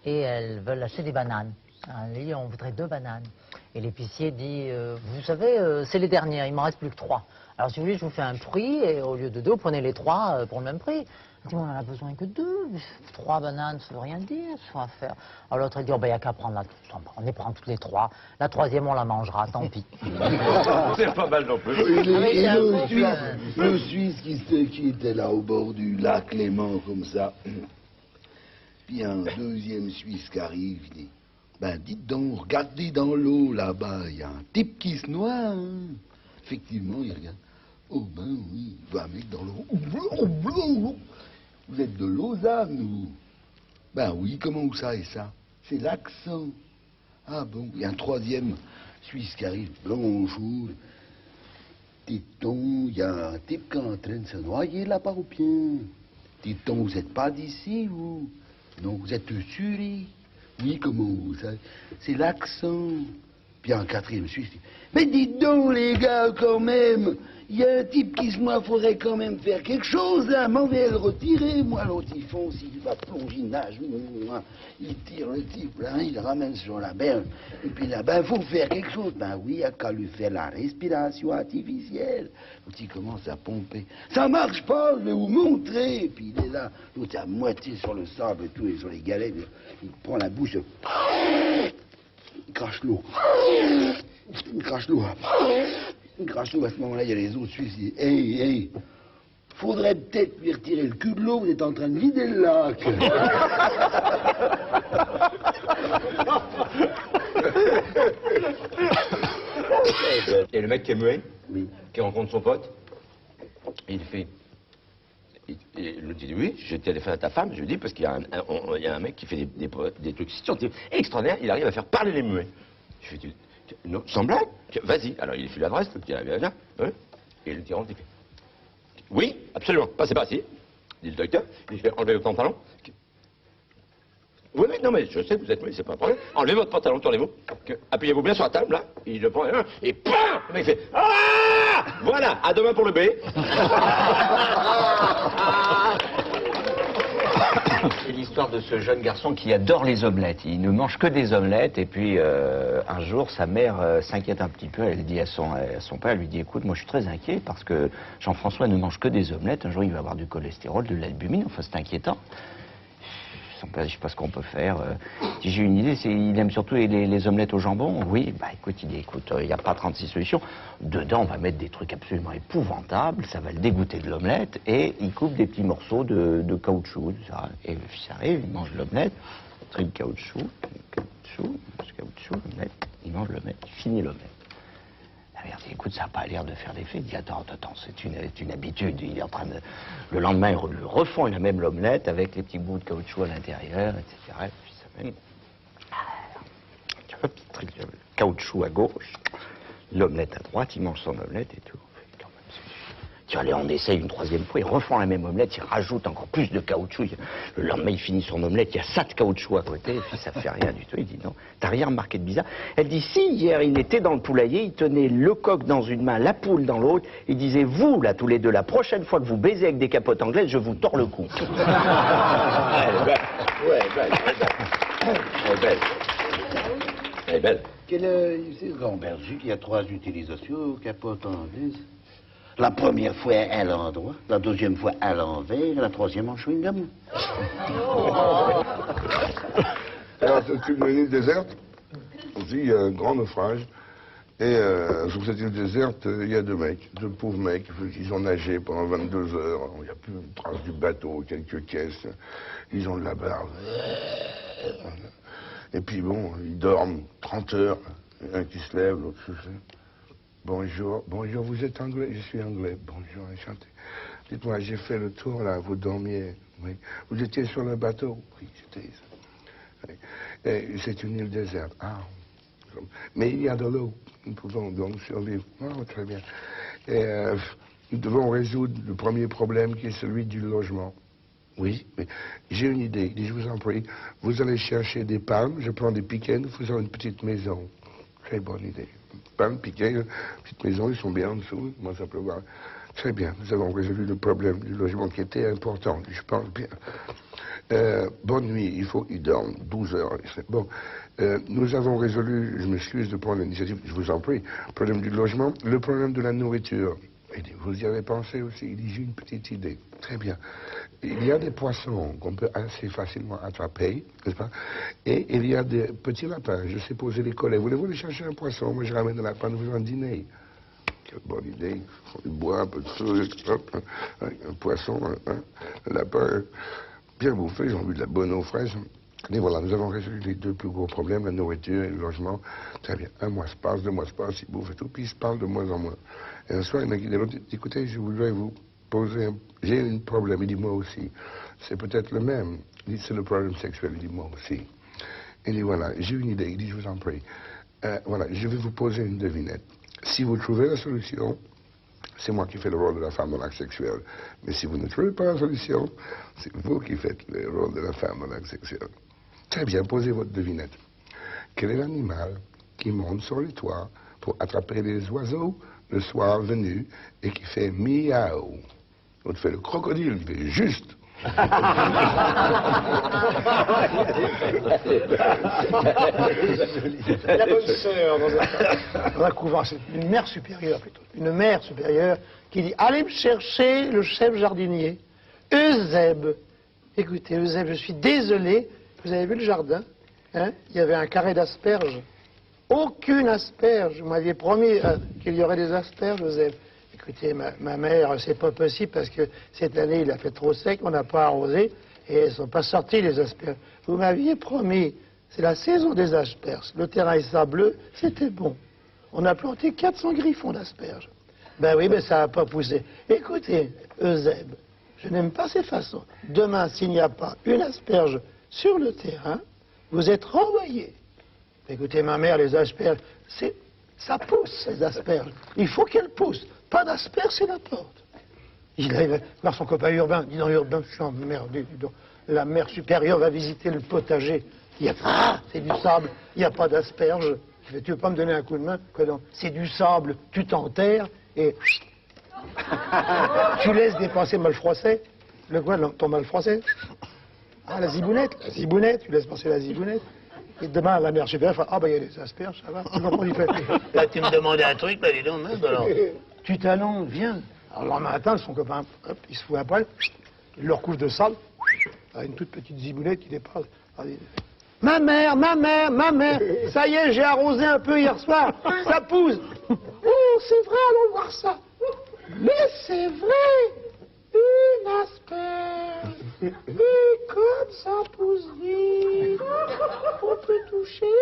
Et elles veulent acheter des bananes. Allez, on voudrait 2 bananes. Et l'épicier dit, vous savez, c'est les dernières, il m'en reste plus que 3. Alors si vous voulez, je vous fais un prix, et au lieu de 2, vous prenez les 3 pour le même prix. Elle dit, on en a besoin que 2, 3 bananes, ça veut rien dire, ça va faire. Alors l'autre, elle dit, oh ben, il n'y a qu'à prendre on les prend toutes les 3. La 3e, on la mangera, tant pis. C'est pas mal non plus. Et le Suisse qui était là au bord du lac Léman, comme ça. Puis un deuxième Suisse qui arrive, il dit, ben dites donc, regardez dans l'eau là-bas, il y a un type qui se noie. Hein. Effectivement, il regarde. Oh ben oui, il va un mec dans l'eau. Vous êtes de Lausanne, vous? Ben oui, comment ça et ça? C'est l'accent. Ah bon, il y a un 3e Suisse qui arrive. Bonjour. Dites-donc, il y a un type qui est en train de se noyer là-bas au pied. Dites-donc, vous n'êtes pas d'ici, vous? Non, vous êtes de Zurich. Oui, comment ça? C'est l'accent. Puis en quatrième Suisse, il dit, mais dites donc les gars, quand même, il y a un type qui se moi, faudrait quand même faire quelque chose, là, m'en vais le retirer, moi, l'autre, il fonce, il va plonger, il nage, il tire le type, là, il le ramène sur la berge, et puis là, ben, faut faire quelque chose, ben oui, il n'y a qu'à lui faire la respiration artificielle. L'autre, il commence à pomper, ça marche pas, je vais vous montrer, et puis il est là, l'autre, à moitié sur le sable et tout, et sur les galets, il prend la bouche, il crache l'eau. Il crache l'eau. Il crache l'eau. À ce moment-là, il y a les autres Suisses qui disent, hey, faudrait peut-être lui retirer le cul de l'eau, vous êtes en train de vider le lac. Et le mec qui est muet, Oui. qui rencontre son pote, il fait... Et l'autre dit, oui, j'ai téléphoné à ta femme, je lui dis, parce qu'il y a un mec qui fait des trucs scientifiques extraordinaires, il arrive à faire parler les muets. Je lui dis, non, sans blague, vas-y. Alors il fait l'adresse, le petit là, et le tyran, il fait, oui, absolument, passez par ici, dit le docteur, il fait, enlevez le pantalon. Oui, mais non, mais je sais que vous êtes muet, c'est pas un problème. Enlevez votre pantalon, tournez-vous, appuyez-vous bien sur la table, là, il le prend, et PAM, le mec fait, ah, voilà, à demain pour le B. C'est l'histoire de ce jeune garçon qui adore les omelettes. Il ne mange que des omelettes et puis un jour sa mère s'inquiète un petit peu. Elle dit à son père, elle lui dit, écoute, moi je suis très inquiet parce que Jean-François ne mange que des omelettes. Un jour il va avoir du cholestérol, de l'albumine, enfin c'est inquiétant. Son père dit, je sais pas ce qu'on peut faire. Il dit, j'ai une idée, il aime surtout les omelettes au jambon. Oui, bah écoute, il dit, écoute, il n'y a pas 36 solutions. Dedans, on va mettre des trucs absolument épouvantables, ça va le dégoûter de l'omelette, et il coupe des petits morceaux de caoutchouc, ça. Et le fils arrive, il mange l'omelette, truc de caoutchouc, l'omelette, il mange l'omelette, il finit l'omelette. La mère dit, écoute, ça n'a pas l'air de faire d'effet. Il dit, attends, c'est une habitude. Il est en train de... Le lendemain, il refond la même l'omelette avec les petits bouts de caoutchouc à l'intérieur, etc. Et puis ça même... Petit truc de caoutchouc à gauche, l'omelette à droite, il mange son omelette et tout. Tiens, allez, on essaye une troisième fois, il refend la même omelette, il rajoute encore plus de caoutchouc. Le lendemain, il finit son omelette, il y a ça de caoutchouc à côté, et puis ça fait rien du tout. Il dit, non, t'as rien remarqué de bizarre? Elle dit, si, hier, il était dans le poulailler, il tenait le coq dans une main, la poule dans l'autre, il disait, vous, là, tous les deux, la prochaine fois que vous baisez avec des capotes anglaises, je vous tords le cou. Elle est belle. Ouais, belle. Elle est belle. Elle est belle. C'est le grand berger qui a 3 utilisations, capote anglaise. La première fois à l'endroit, la deuxième fois à l'envers, la troisième en chewing-gum. Alors, c'est une île déserte. Aussi, il y a un grand naufrage. Et sur cette île déserte, il y a 2 mecs, 2 pauvres mecs, ils ont nagé pendant 22 heures. Il n'y a plus une trace du bateau, quelques caisses. Ils ont de la barbe. Et puis bon, ils dorment 30 heures. Un qui se lève, l'autre se lève. Bonjour, vous êtes anglais? Je suis anglais. Bonjour, enchanté. Dites-moi, j'ai fait le tour là, vous dormiez. Oui. Vous étiez sur le bateau? Oui, j'étais. Oui. Et c'est une île déserte. Ah. Mais il y a de l'eau. Nous pouvons donc survivre. Oh, très bien. Et nous devons résoudre le premier problème qui est celui du logement. Oui, mais j'ai une idée. Il dit, je vous en prie, vous allez chercher des palmes, je prends des piquets, nous faisons une petite maison. Très bonne idée. Palmes, piquets, petite maison, ils sont bien en dessous, moi ça peut voir. Très bien, nous avons résolu le problème du logement qui était important, je pense bien. Bonne nuit, il dorme 12 heures. Bon, nous avons résolu, je m'excuse de prendre l'initiative, je vous en prie, le problème du logement, le problème de la nourriture. Il dit, vous y avez pensé aussi? Il dit, j'ai une petite idée. Très bien. Il y a des poissons qu'on peut assez facilement attraper, n'est-ce pas? Et il y a des petits lapins, je sais poser les collets. Voulez-vous aller chercher un poisson? Moi, je ramène un lapin, nous faisons un dîner. Quelle bonne idée. Du bois, un peu de feu, hop, un poisson, un lapin, bien bouffé, ils ont bu de la bonne eau fraîche. Et voilà, nous avons résolu les 2 plus gros problèmes, la nourriture et le logement. Très bien. 1 mois se passe, 2 mois se passe, ils bouffent et tout, puis ils se parlent de moins en moins. Et un soir, il m'a dit, écoutez, je voudrais vous poser j'ai un problème. Il dit, moi aussi. C'est peut-être le même. Il dit, c'est le problème sexuel. Il dit, moi aussi. Il dit, voilà, j'ai une idée. Il dit, je vous en prie. Voilà, je vais vous poser une devinette. Si vous trouvez la solution, c'est moi qui fais le rôle de la femme dans l'acte sexuel. Mais si vous ne trouvez pas la solution, c'est vous qui faites le rôle de la femme dans l'acte sexuel. Très bien, posez votre devinette. Quel est l'animal qui monte sur les toits pour attraper les oiseaux le soir venu et qui fait miaou. On fait le crocodile, il fait juste. La bonne sœur dans un couvent, c'est une mère supérieure plutôt, une mère supérieure qui dit allez me chercher le chef jardinier, Eusèbe. Écoutez, Eusèbe, je suis désolé, vous avez vu le jardin, hein? Il y avait un carré d'asperges, aucune asperge. Vous m'aviez promis qu'il y aurait des asperges, Eusèbe. Écoutez, ma mère, c'est pas possible parce que cette année, il a fait trop sec, on n'a pas arrosé et elles sont pas sorties, les asperges. Vous m'aviez promis, c'est la saison des asperges. Le terrain est sableux, c'était bon. On a planté 400 griffons d'asperges. Ben oui, mais ça n'a pas poussé. Écoutez, Eusèbe, je n'aime pas ces façons. Demain, s'il n'y a pas une asperge sur le terrain, vous êtes renvoyé. Écoutez, ma mère, les asperges, ça pousse, ces asperges. Il faut qu'elles poussent. Pas d'asperges, c'est la porte. Il va voir son copain Urbain. Dis donc, Urbain, je suis emmerdé. Dis donc. La mère supérieure va visiter le potager. Il y a, c'est du sable, il n'y a pas d'asperges. Tu veux pas me donner un coup de main? C'est du sable, tu t'enterres et tu laisses dépasser Malfroissais. Le quoi, ton Malfroissais? Ah, la zibounette, tu laisses passer la zibounette. Et demain, la mère supérieure fait, ah ben il y a des asperges, ça va. Tu comprends, il fait, là tu me demandais un truc, là dis donc, merde, alors. Tu t'allonges, viens. Alors le lendemain matin, son copain, hop, il se fout un poil, il le recouvre de sable, une toute petite zibounette qui dépasse. Ma mère, ça y est, j'ai arrosé un peu hier soir, ça pousse. Oh, c'est vrai, allons voir ça. Mais c'est vrai, une asperge. Et comme ça pousse vite, on peut toucher.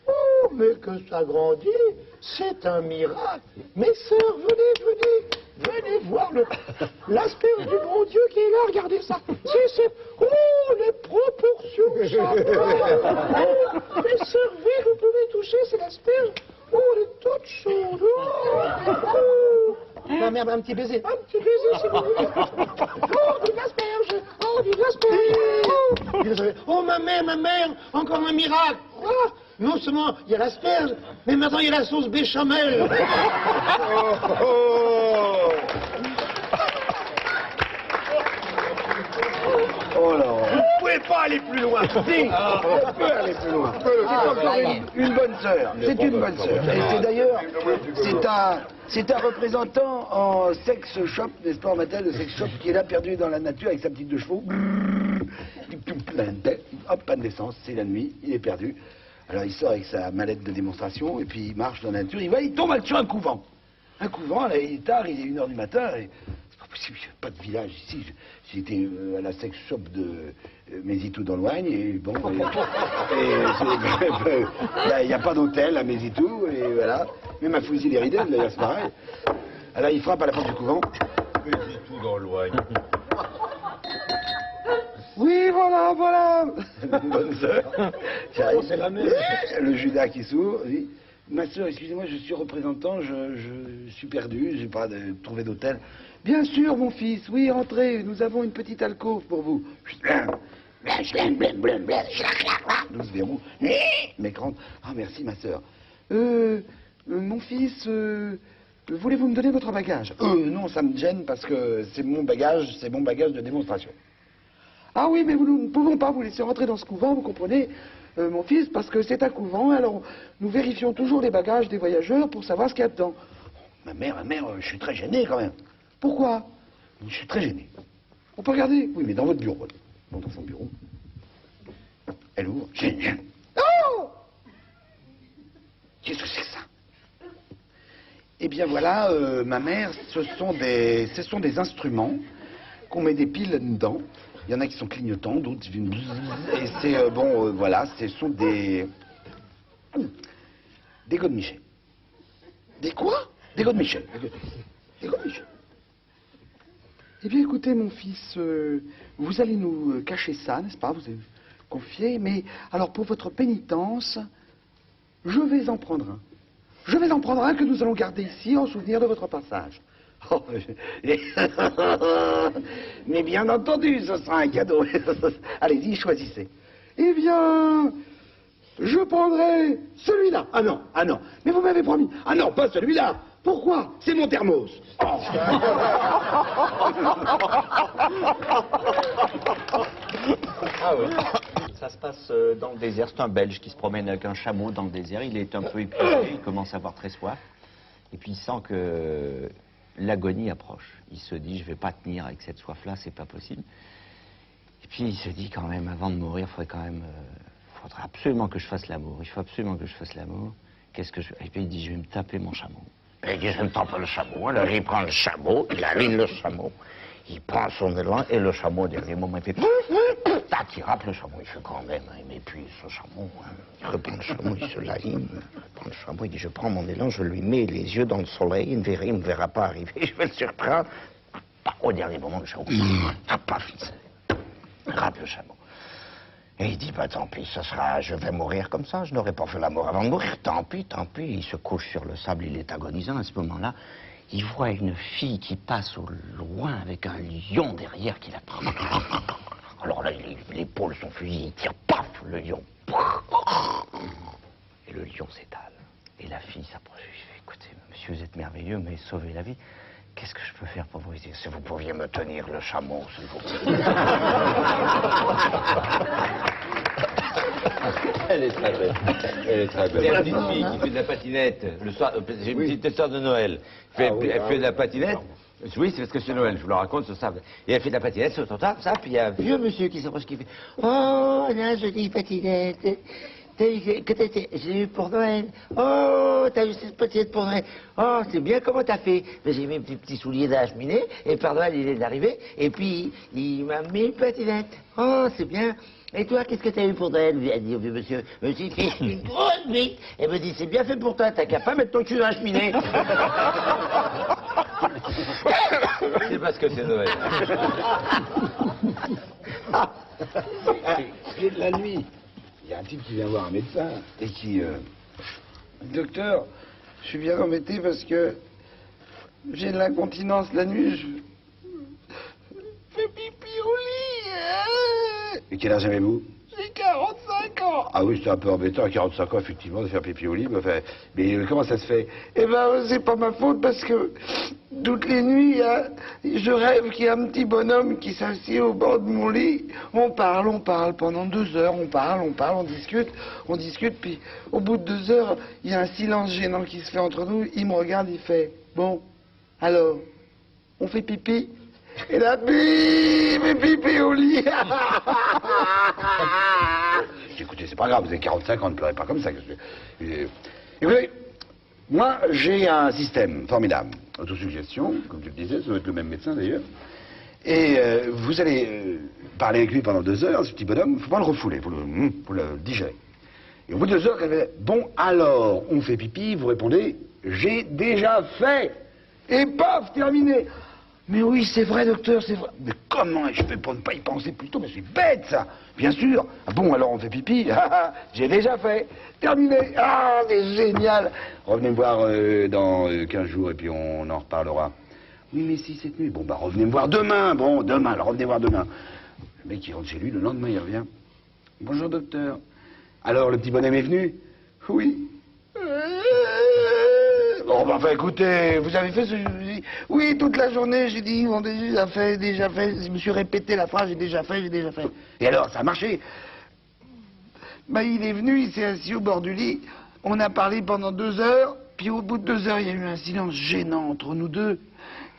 Oh, mais que ça grandit, c'est un miracle. Mes sœurs, venez voir l'asperge du bon Dieu qui est là, regardez ça. Oh, les proportions, oh, mes sœurs, vous pouvez toucher, c'est l'asperge. Oh, elle est toute chaude. Oh. Ma mère, un petit baiser. Un petit baiser, s'il vous plaît. Oh, des asperges. Oh, des asperges. Oh, ma mère, encore un miracle. Oh, non seulement il y a l'asperge, mais maintenant il y a la sauce béchamel. Oh là. Vous pouvez pas aller plus loin. Si. On peut aller plus loin. Une bonne sœur. C'est une bonne sœur. Et c'est d'ailleurs, c'est un représentant en sex shop, n'est-ce pas, en matière de sex shop, qui est là perdu dans la nature avec sa petite deux chevaux. Hop, panne d'essence, c'est la nuit, il est perdu. Alors il sort avec sa mallette de démonstration et puis il marche dans la nature. Il tombe sur un couvent. Un couvent, là, il est tard, il est 1h du matin. Et c'est pas possible, il n'y a pas de village ici. J'étais à la sex shop de Mézitou dans l'Ouagne et bon. Il n'y a pas d'hôtel à Mézitou et voilà. Même à Fouzy-les-Ridelles, d'ailleurs, c'est pareil. Alors il frappe à la porte du couvent. Mézitou dans l'Ouagne. Oui, voilà. Bonne sœur. C'est la même. Le Judas qui s'ouvre, dit, ma sœur, excusez-moi, je suis représentant, je suis perdu, j'ai pas trouvé d'hôtel. Bien sûr, mon fils, oui, entrez, nous avons une petite alcôve pour vous. 12 verrous, m'écrante. Ah, merci, ma sœur. Mon fils, voulez-vous me donner votre bagage? Non, ça me gêne parce que c'est mon bagage de démonstration. Ah oui, mais nous ne pouvons pas vous laisser rentrer dans ce couvent, vous comprenez, mon fils, parce que c'est un couvent, alors nous vérifions toujours les bagages des voyageurs pour savoir ce qu'il y a dedans. Ma mère, je suis très gêné quand même. Pourquoi? Je suis très gêné. On peut regarder? Oui, mais dans votre bureau. Bon, dans son bureau. Elle ouvre. Oh! Qu'est-ce que c'est que ça? Eh bien voilà, ma mère, ce sont des instruments qu'on met des piles dedans. Il y en a qui sont clignotants, d'autres... Et c'est, voilà, ce sont des godemichés. Des quoi? Des godemichés. Des godemichés. Eh bien, écoutez, mon fils, vous allez nous cacher ça, n'est-ce pas? Vous avez confié, mais alors pour votre pénitence, je vais en prendre un. Je vais en prendre un que nous allons garder ici en souvenir de votre passage. Oh, mais bien entendu, ce sera un cadeau. Allez-y, choisissez. Eh bien, je prendrai celui-là. Ah non, mais vous m'avez promis. Ah non, pas celui-là. Pourquoi? C'est mon thermos. Oh. Ah oui. Ça se passe dans le désert. C'est un Belge qui se promène avec un chameau dans le désert. Il est un peu épuisé, il commence à avoir très soif. Et puis il sent que l'agonie approche. Il se dit, je vais pas tenir avec cette soif-là, c'est pas possible. Et puis il se dit quand même, avant de mourir, faudra absolument que je fasse l'amour. Il faut absolument que je fasse l'amour. Qu'est-ce que je... Et puis il dit, je vais me taper mon chameau. Et il dit, je ne tape pas le chameau. Alors il prend le chameau, il aligne le chameau. Il prend son élan et le chameau, au dernier moment, il fait... Tac, il râpe le chameau. Il fait quand même, il m'épuise ce chameau. Hein. Il reprend le chameau, il se l'aligne. Il reprend le chameau, il dit, je prends mon élan, je lui mets les yeux dans le soleil, il ne me verra pas arriver, je vais le surprendre. Au dernier moment, le chameau... Paf, il râpe le chameau. Et il dit, bah tant pis, je vais mourir comme ça, je n'aurais pas fait la mort avant de mourir, tant pis. Il se couche sur le sable, il est agonisant à ce moment-là. Il voit une fille qui passe au loin avec un lion derrière qui la prend. Alors là, il épaule son fusil, il tire, paf, le lion. Et le lion s'étale. Et la fille s'approche, je fais, écoutez, monsieur, vous êtes merveilleux, mais sauvez la vie. Qu'est-ce que je peux faire pour vous aider? Si vous pouviez me tenir le chameau, s'il vous plaît. Elle est très belle. Elle est très belle. C'est une petite fille qui fait de la patinette. Le soir, j'ai une petite sœur de Noël. Elle fait de la patinette. Oui, c'est parce que c'est Noël, je vous le raconte, c'est ça. Et elle fait de la patinette sur son tas, ça, puis il y a un vieux monsieur qui s'approche qui fait « Oh, la jolie patinette que j'ai eu pour Noël. Oh, t'as eu cette patinette pour Noël. Oh, c'est bien, comment t'as fait? Ben, j'ai mis mes petits souliers de la cheminée, et Père Noël, il est arrivé, et puis, il m'a mis une patinette. Oh, c'est bien. Et toi, qu'est-ce que t'as eu pour Noël? Elle dit au vieux monsieur, je me suis fait une grosse bite. Elle me dit, c'est bien fait pour toi, t'as qu'à pas mettre ton cul dans la cheminée. C'est parce que c'est Noël. La nuit, il y a un type qui vient voir un médecin et qui... Docteur, je suis bien embêté parce que j'ai de l'incontinence la nuit, je fais pipi au lit. Et quel âge avez-vous? J'ai 45 ans. Ah oui, c'est un peu embêtant à 45 ans, effectivement, de faire pipi au lit. Mais comment ça se fait? Eh ben, c'est pas ma faute parce que toutes les nuits, je rêve qu'il y a un petit bonhomme qui s'assied au bord de mon lit. On parle pendant 2 heures, on discute, puis au bout de 2 heures, il y a un silence gênant qui se fait entre nous. Il me regarde, il fait, bon, alors, on fait pipi? Et là, bim, pipi au lit. Écoutez, c'est pas grave, vous avez 45 ans, ne pleurez pas comme ça. Écoutez, moi, j'ai un système formidable. Autosuggestion, comme tu le disais, ça doit être le même médecin d'ailleurs. Et vous allez parler avec lui pendant 2 heures, ce petit bonhomme, il ne faut pas le refouler, il faut le digérer. Et au bout de 2 heures, elle fait, bon, alors, on fait pipi, vous répondez, j'ai déjà fait. Et paf, terminé. Mais oui, c'est vrai, docteur, c'est vrai. Mais comment je fais pour ne pas y penser plus tôt? Mais c'est bête, ça. Bien sûr. Ah bon, alors on fait pipi. J'ai déjà fait. Terminé. Ah, c'est génial. Revenez me voir dans 15 jours et puis on en reparlera. Oui, mais si cette nuit. Bon, bah revenez me voir demain. Bon, demain, alors revenez voir demain. Le mec, il rentre chez lui, le lendemain, il revient. Bonjour, docteur. Alors, le petit bonhomme est venu? Oui. Bon, bah, enfin, écoutez, vous avez fait ce... Oui, toute la journée, j'ai dit, on a déjà fait, je me suis répété la phrase, j'ai déjà fait. Et alors, ça a marché? Bah, il est venu, il s'est assis au bord du lit, on a parlé pendant 2 heures, puis au bout de 2 heures, il y a eu un silence gênant entre nous deux.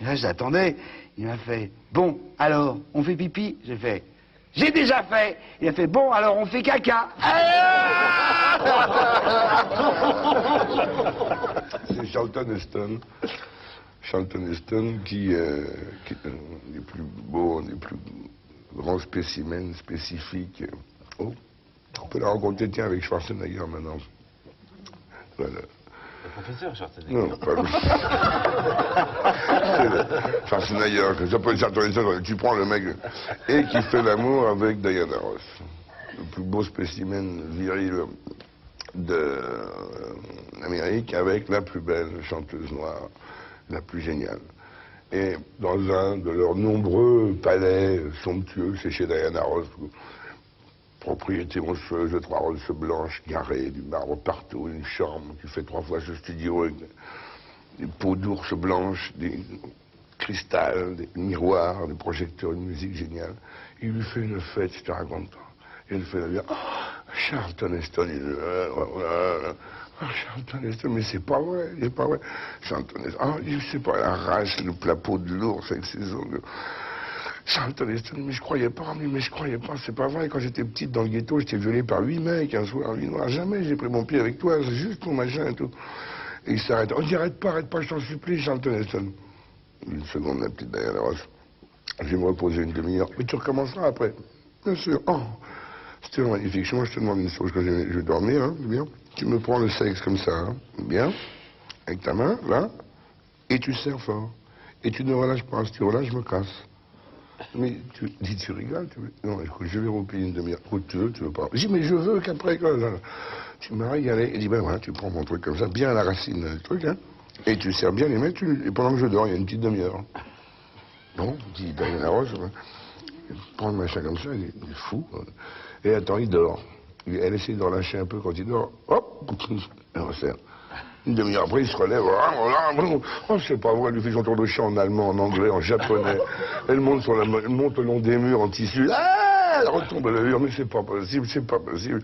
Et là, j'attendais, il m'a fait, bon, alors, on fait pipi? J'ai fait, j'ai déjà fait. Il a fait, bon, alors, on fait caca. C'est Charlton Heston. Charlton Heston qui est un des plus beaux, un des plus grands spécimens spécifiques. Oh, on peut la rencontrer, tiens, avec Schwarzenegger maintenant. Voilà. Le professeur Schwarzenegger. Non, pas lui. C'est Schwarzenegger, que j'appelle Charlton Heston, tu prends le mec et qui fait l'amour avec Diana Ross. Le plus beau spécimen viril d'Amérique avec la plus belle chanteuse noire, la plus géniale. Et dans un de leurs nombreux palais somptueux, c'est chez Diana Ross, propriété monstrueuse de 3 roses blanches, garées, du marbre partout, une chambre qui fait 3 fois ce studio, avec des peaux d'ours blanches, des cristal, des miroirs, des projecteurs, une musique géniale. Il lui fait une fête, je te raconte pas. Il lui fait la vie. Oh, Charlton Heston, Charlton Heston, mais c'est pas vrai, c'est pas vrai. Charlton Heston, je sais pas, la race, le plapeau de l'ours avec ses ongles. Charlton Heston, mais je croyais pas, c'est pas vrai. Quand j'étais petite dans le ghetto, j'étais violé par 8 mecs un soir, 8 noirs. Jamais j'ai pris mon pied avec toi, c'est juste ton machin et tout. Et il s'arrête. On dit arrête pas, je t'en supplie, Charlton Heston. Une seconde, la petite Diana Ross. Je vais me reposer une demi-heure. Mais tu recommenceras après. Bien sûr. Oh, c'était magnifique. Moi, je te demande une chose quand je vais dormir, hein, bien. Tu me prends le sexe comme ça, hein, bien, avec ta main, là, et tu serres fort. Et tu ne relâches pas. Si tu relâches, je me casse. Mais tu rigoles, non, écoute, je vais repayer une demi-heure. Écoute, tu veux pas. Je dis, mais je veux qu'après, tu m'as régalé. Il dit, ben voilà, tu prends mon truc comme ça, bien à la racine, le truc, hein. Et tu serres bien les mains, et pendant que je dors, il y a une petite demi-heure. Bon, dit Diana Ross, il prend le machin comme ça, il est fou. Et attends, il dort. Elle essaie de relâcher un peu quand il dort. Hop, elle resserre. Une demi-heure après, il se relève. Oh, c'est pas vrai, elle lui fait son tour de chien en allemand, en anglais, en japonais. Elle monte le long des murs en tissu. Ah, elle retombe à la mur, mais c'est pas possible, c'est pas possible.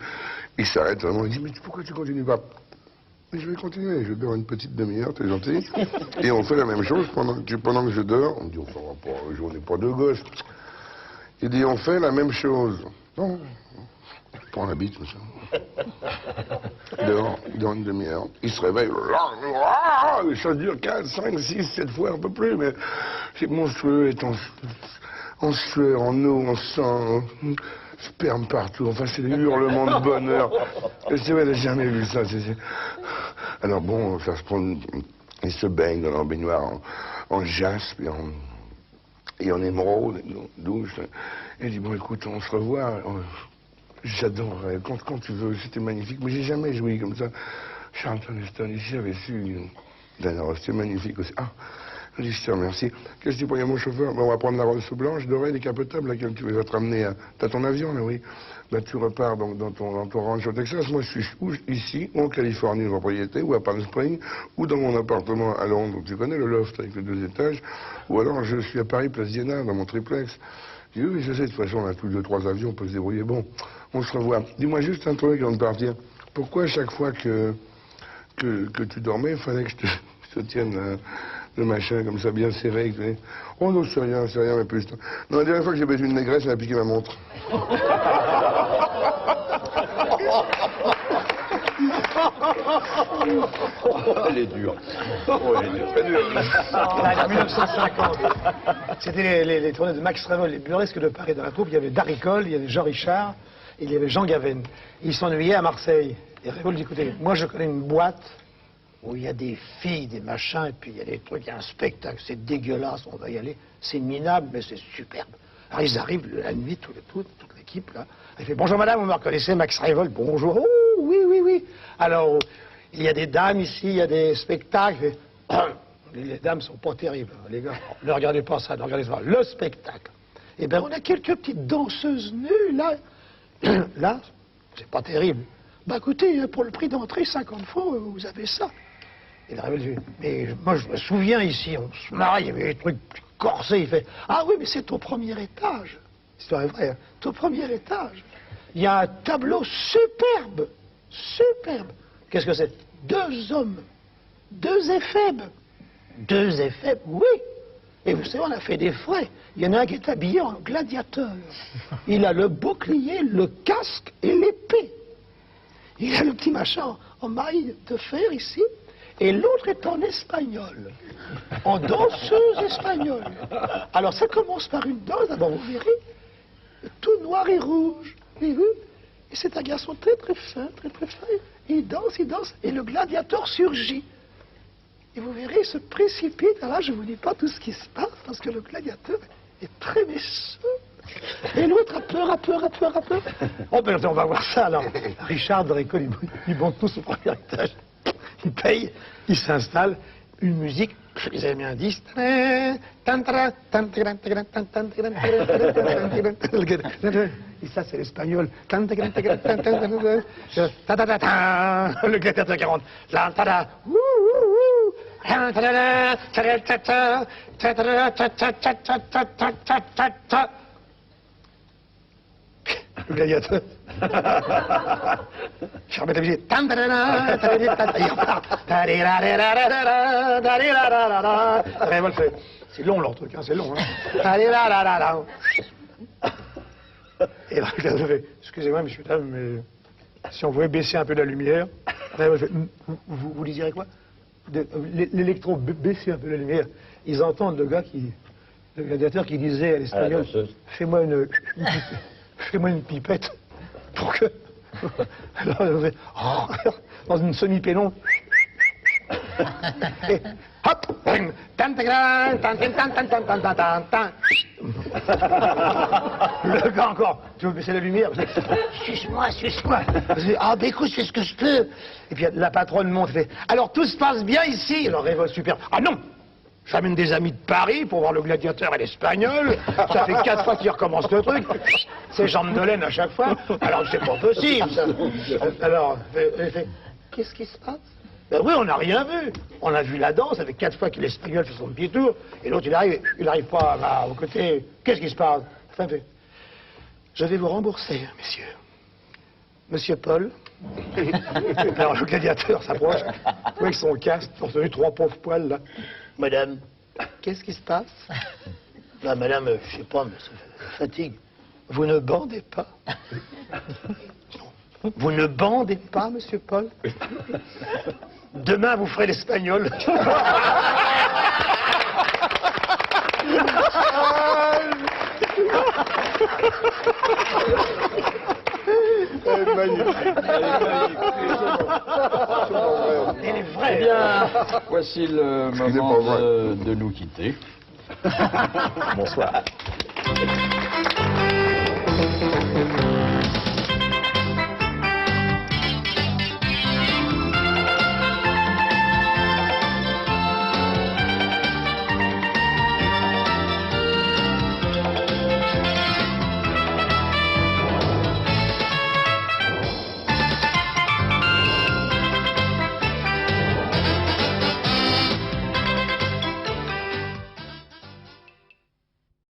Il s'arrête vraiment, il dit, mais pourquoi tu continues pas? Mais je vais continuer, je dors une petite demi-heure, t'es gentil. Et on fait la même chose pendant que je dors. On dit, on fera pas, on n'est pas deux gosses. Il dit, on fait la même chose. Non, prends la bite, ça. Dehors, dans une demi-heure. Il se réveille. Ça dure 4, 5, 6, 7 fois, un peu plus, mais c'est monstrueux, est en sueur, en eau, en sang. Sperme partout, enfin c'est des hurlements de bonheur. Et c'est vrai, elle n'a jamais vu ça. Alors bon, ça se prend, il se baigne dans leur baignoire en jaspe et en émeraude, douce. Et il dit, bon écoute, on se revoit. J'adore, quand tu veux, c'était magnifique, mais j'ai jamais joué comme ça. Charlton Heston, ici, j'avais su. D'ailleurs, c'était magnifique aussi. Ah, je dis, je te remercie. Qu'est-ce que tu prends, mon chauffeur? Ben, on va prendre la rose blanche, dorée, décapotable, laquelle tu vas te ramener à... T'as ton avion, là, oui. Ben, tu repars donc dans ton ranch au Texas. Moi, je suis ici, ou en Californie, en propriété, ou à Palm Springs, ou dans mon appartement à Londres. Tu connais le loft avec les 2 étages. Ou alors, je suis à Paris, Place Diana, dans mon triplex. Je dis, oui, je sais, de toute façon, on a tous 2, 3 avions, on peut se débrouiller. Bon, on se revoit. Dis-moi juste un truc avant de partir. Pourquoi, à chaque fois que tu dormais, il fallait que je te tienne le machin comme ça, bien serré? Oh non, c'est rien, mais plus. Non, la dernière fois que j'ai baisé une négresse, elle a piqué ma montre. Elle est dure. Oh, elle est dure. En 1950, c'était les tournées de Max Revol, les burlesques de Paris. Dans la troupe, il y avait Darry Cole, il y avait Jean Richard, et il y avait Jean Gaven. Ils s'ennuyaient à Marseille. Et Revol dit, écoutez, moi je connais une boîte où il y a des filles, des machins, et puis il y a des trucs, il y a un spectacle, c'est dégueulasse, on va y aller. C'est minable, mais c'est superbe. Alors ils arrivent la nuit, toute l'équipe, là. Elle fait, bonjour madame, vous me reconnaissez, Max Revol? Bonjour. Oh, oui. Alors, il y a des dames ici, il y a des spectacles. Les dames sont pas terribles, les gars. Ne regardez pas ça, ne regardez pas. Le spectacle. Eh bien, on a quelques petites danseuses nues, là. Là, c'est pas terrible. Bah écoutez, pour le prix d'entrée, 50 francs, vous avez ça. Et la Revol dit, mais moi je me souviens ici, on se marre, il y avait des trucs corsés. Il fait, ah oui, mais c'est au premier étage. C'est vrai, hein. C'est au premier étage. Il y a un tableau superbe. Qu'est-ce que c'est? 2 hommes, 2 éphèbes. 2 éphèbes, oui. Et vous savez, on a fait des frais. Il y en a un qui est habillé en gladiateur. Il a le bouclier, le casque et l'épée. Il a le petit machin en maille de fer ici. Et l'autre est en espagnol. En danseuse espagnole. Alors ça commence par une danse, d'abord vous verrez, tout noir et rouge. Vous vu? Et c'est un garçon très fin. Il danse, et le gladiateur surgit. Et vous verrez, il se précipite. Alors là, je ne vous dis pas tout ce qui se passe, parce que le gladiateur est très méchant. Et l'autre a peur. Oh ben on va voir ça alors. Richard de Récolle, il monte tous au premier étage. Il paye, il s'installe, une musique, ils avaient mis un disque. Et ça, c'est l'espagnol. Le gladiateur 40. Le gladiateur. Je remets la musique. Il repart. C'est long leur truc, hein, c'est long. Hein. Et là, je fais, excusez-moi, monsieur, dame, mais si on pouvait baisser un peu la lumière. Vous désirez quoi? L'électro, baisser un peu la lumière. Ils entendent le gladiateur qui disait à l'espagnol, fais-moi une pipette pour que... Alors, on fait, dans une semi-pénombre. Et hop, le gars encore, tu veux baisser la lumière? Suce-moi, suce-moi. Ah, ben écoute, c'est ce que je peux. Et puis la patronne monte et fait, alors tout se passe bien ici? Alors révolte super. Ah non, j'amène des amis de Paris pour voir le gladiateur et l'espagnol. Ça fait 4 fois qu'il recommence le truc. C'est jambes de laine à chaque fois. Alors c'est pas possible, ça. Alors, elle fait, qu'est-ce qui se passe? Ben oui, on n'a rien vu. On a vu la danse, ça fait 4 fois que l'espagnol fait son petit tour, et l'autre, il arrive pas au côté. Qu'est-ce qui se passe? Enfin, fait, je vais vous rembourser, messieurs. Monsieur Paul. Alors le gladiateur s'approche, avec son casque, on se met 3 pauvres poils, là. Madame, qu'est-ce qui se passe? Là, madame, je sais pas, mais ça fatigue. Vous ne bandez pas? Vous ne bandez pas, monsieur Paul? Demain, vous ferez l'espagnol. Elle est magnifique. Elle est vraie. Eh bien, voici le moment de nous quitter. Bonsoir.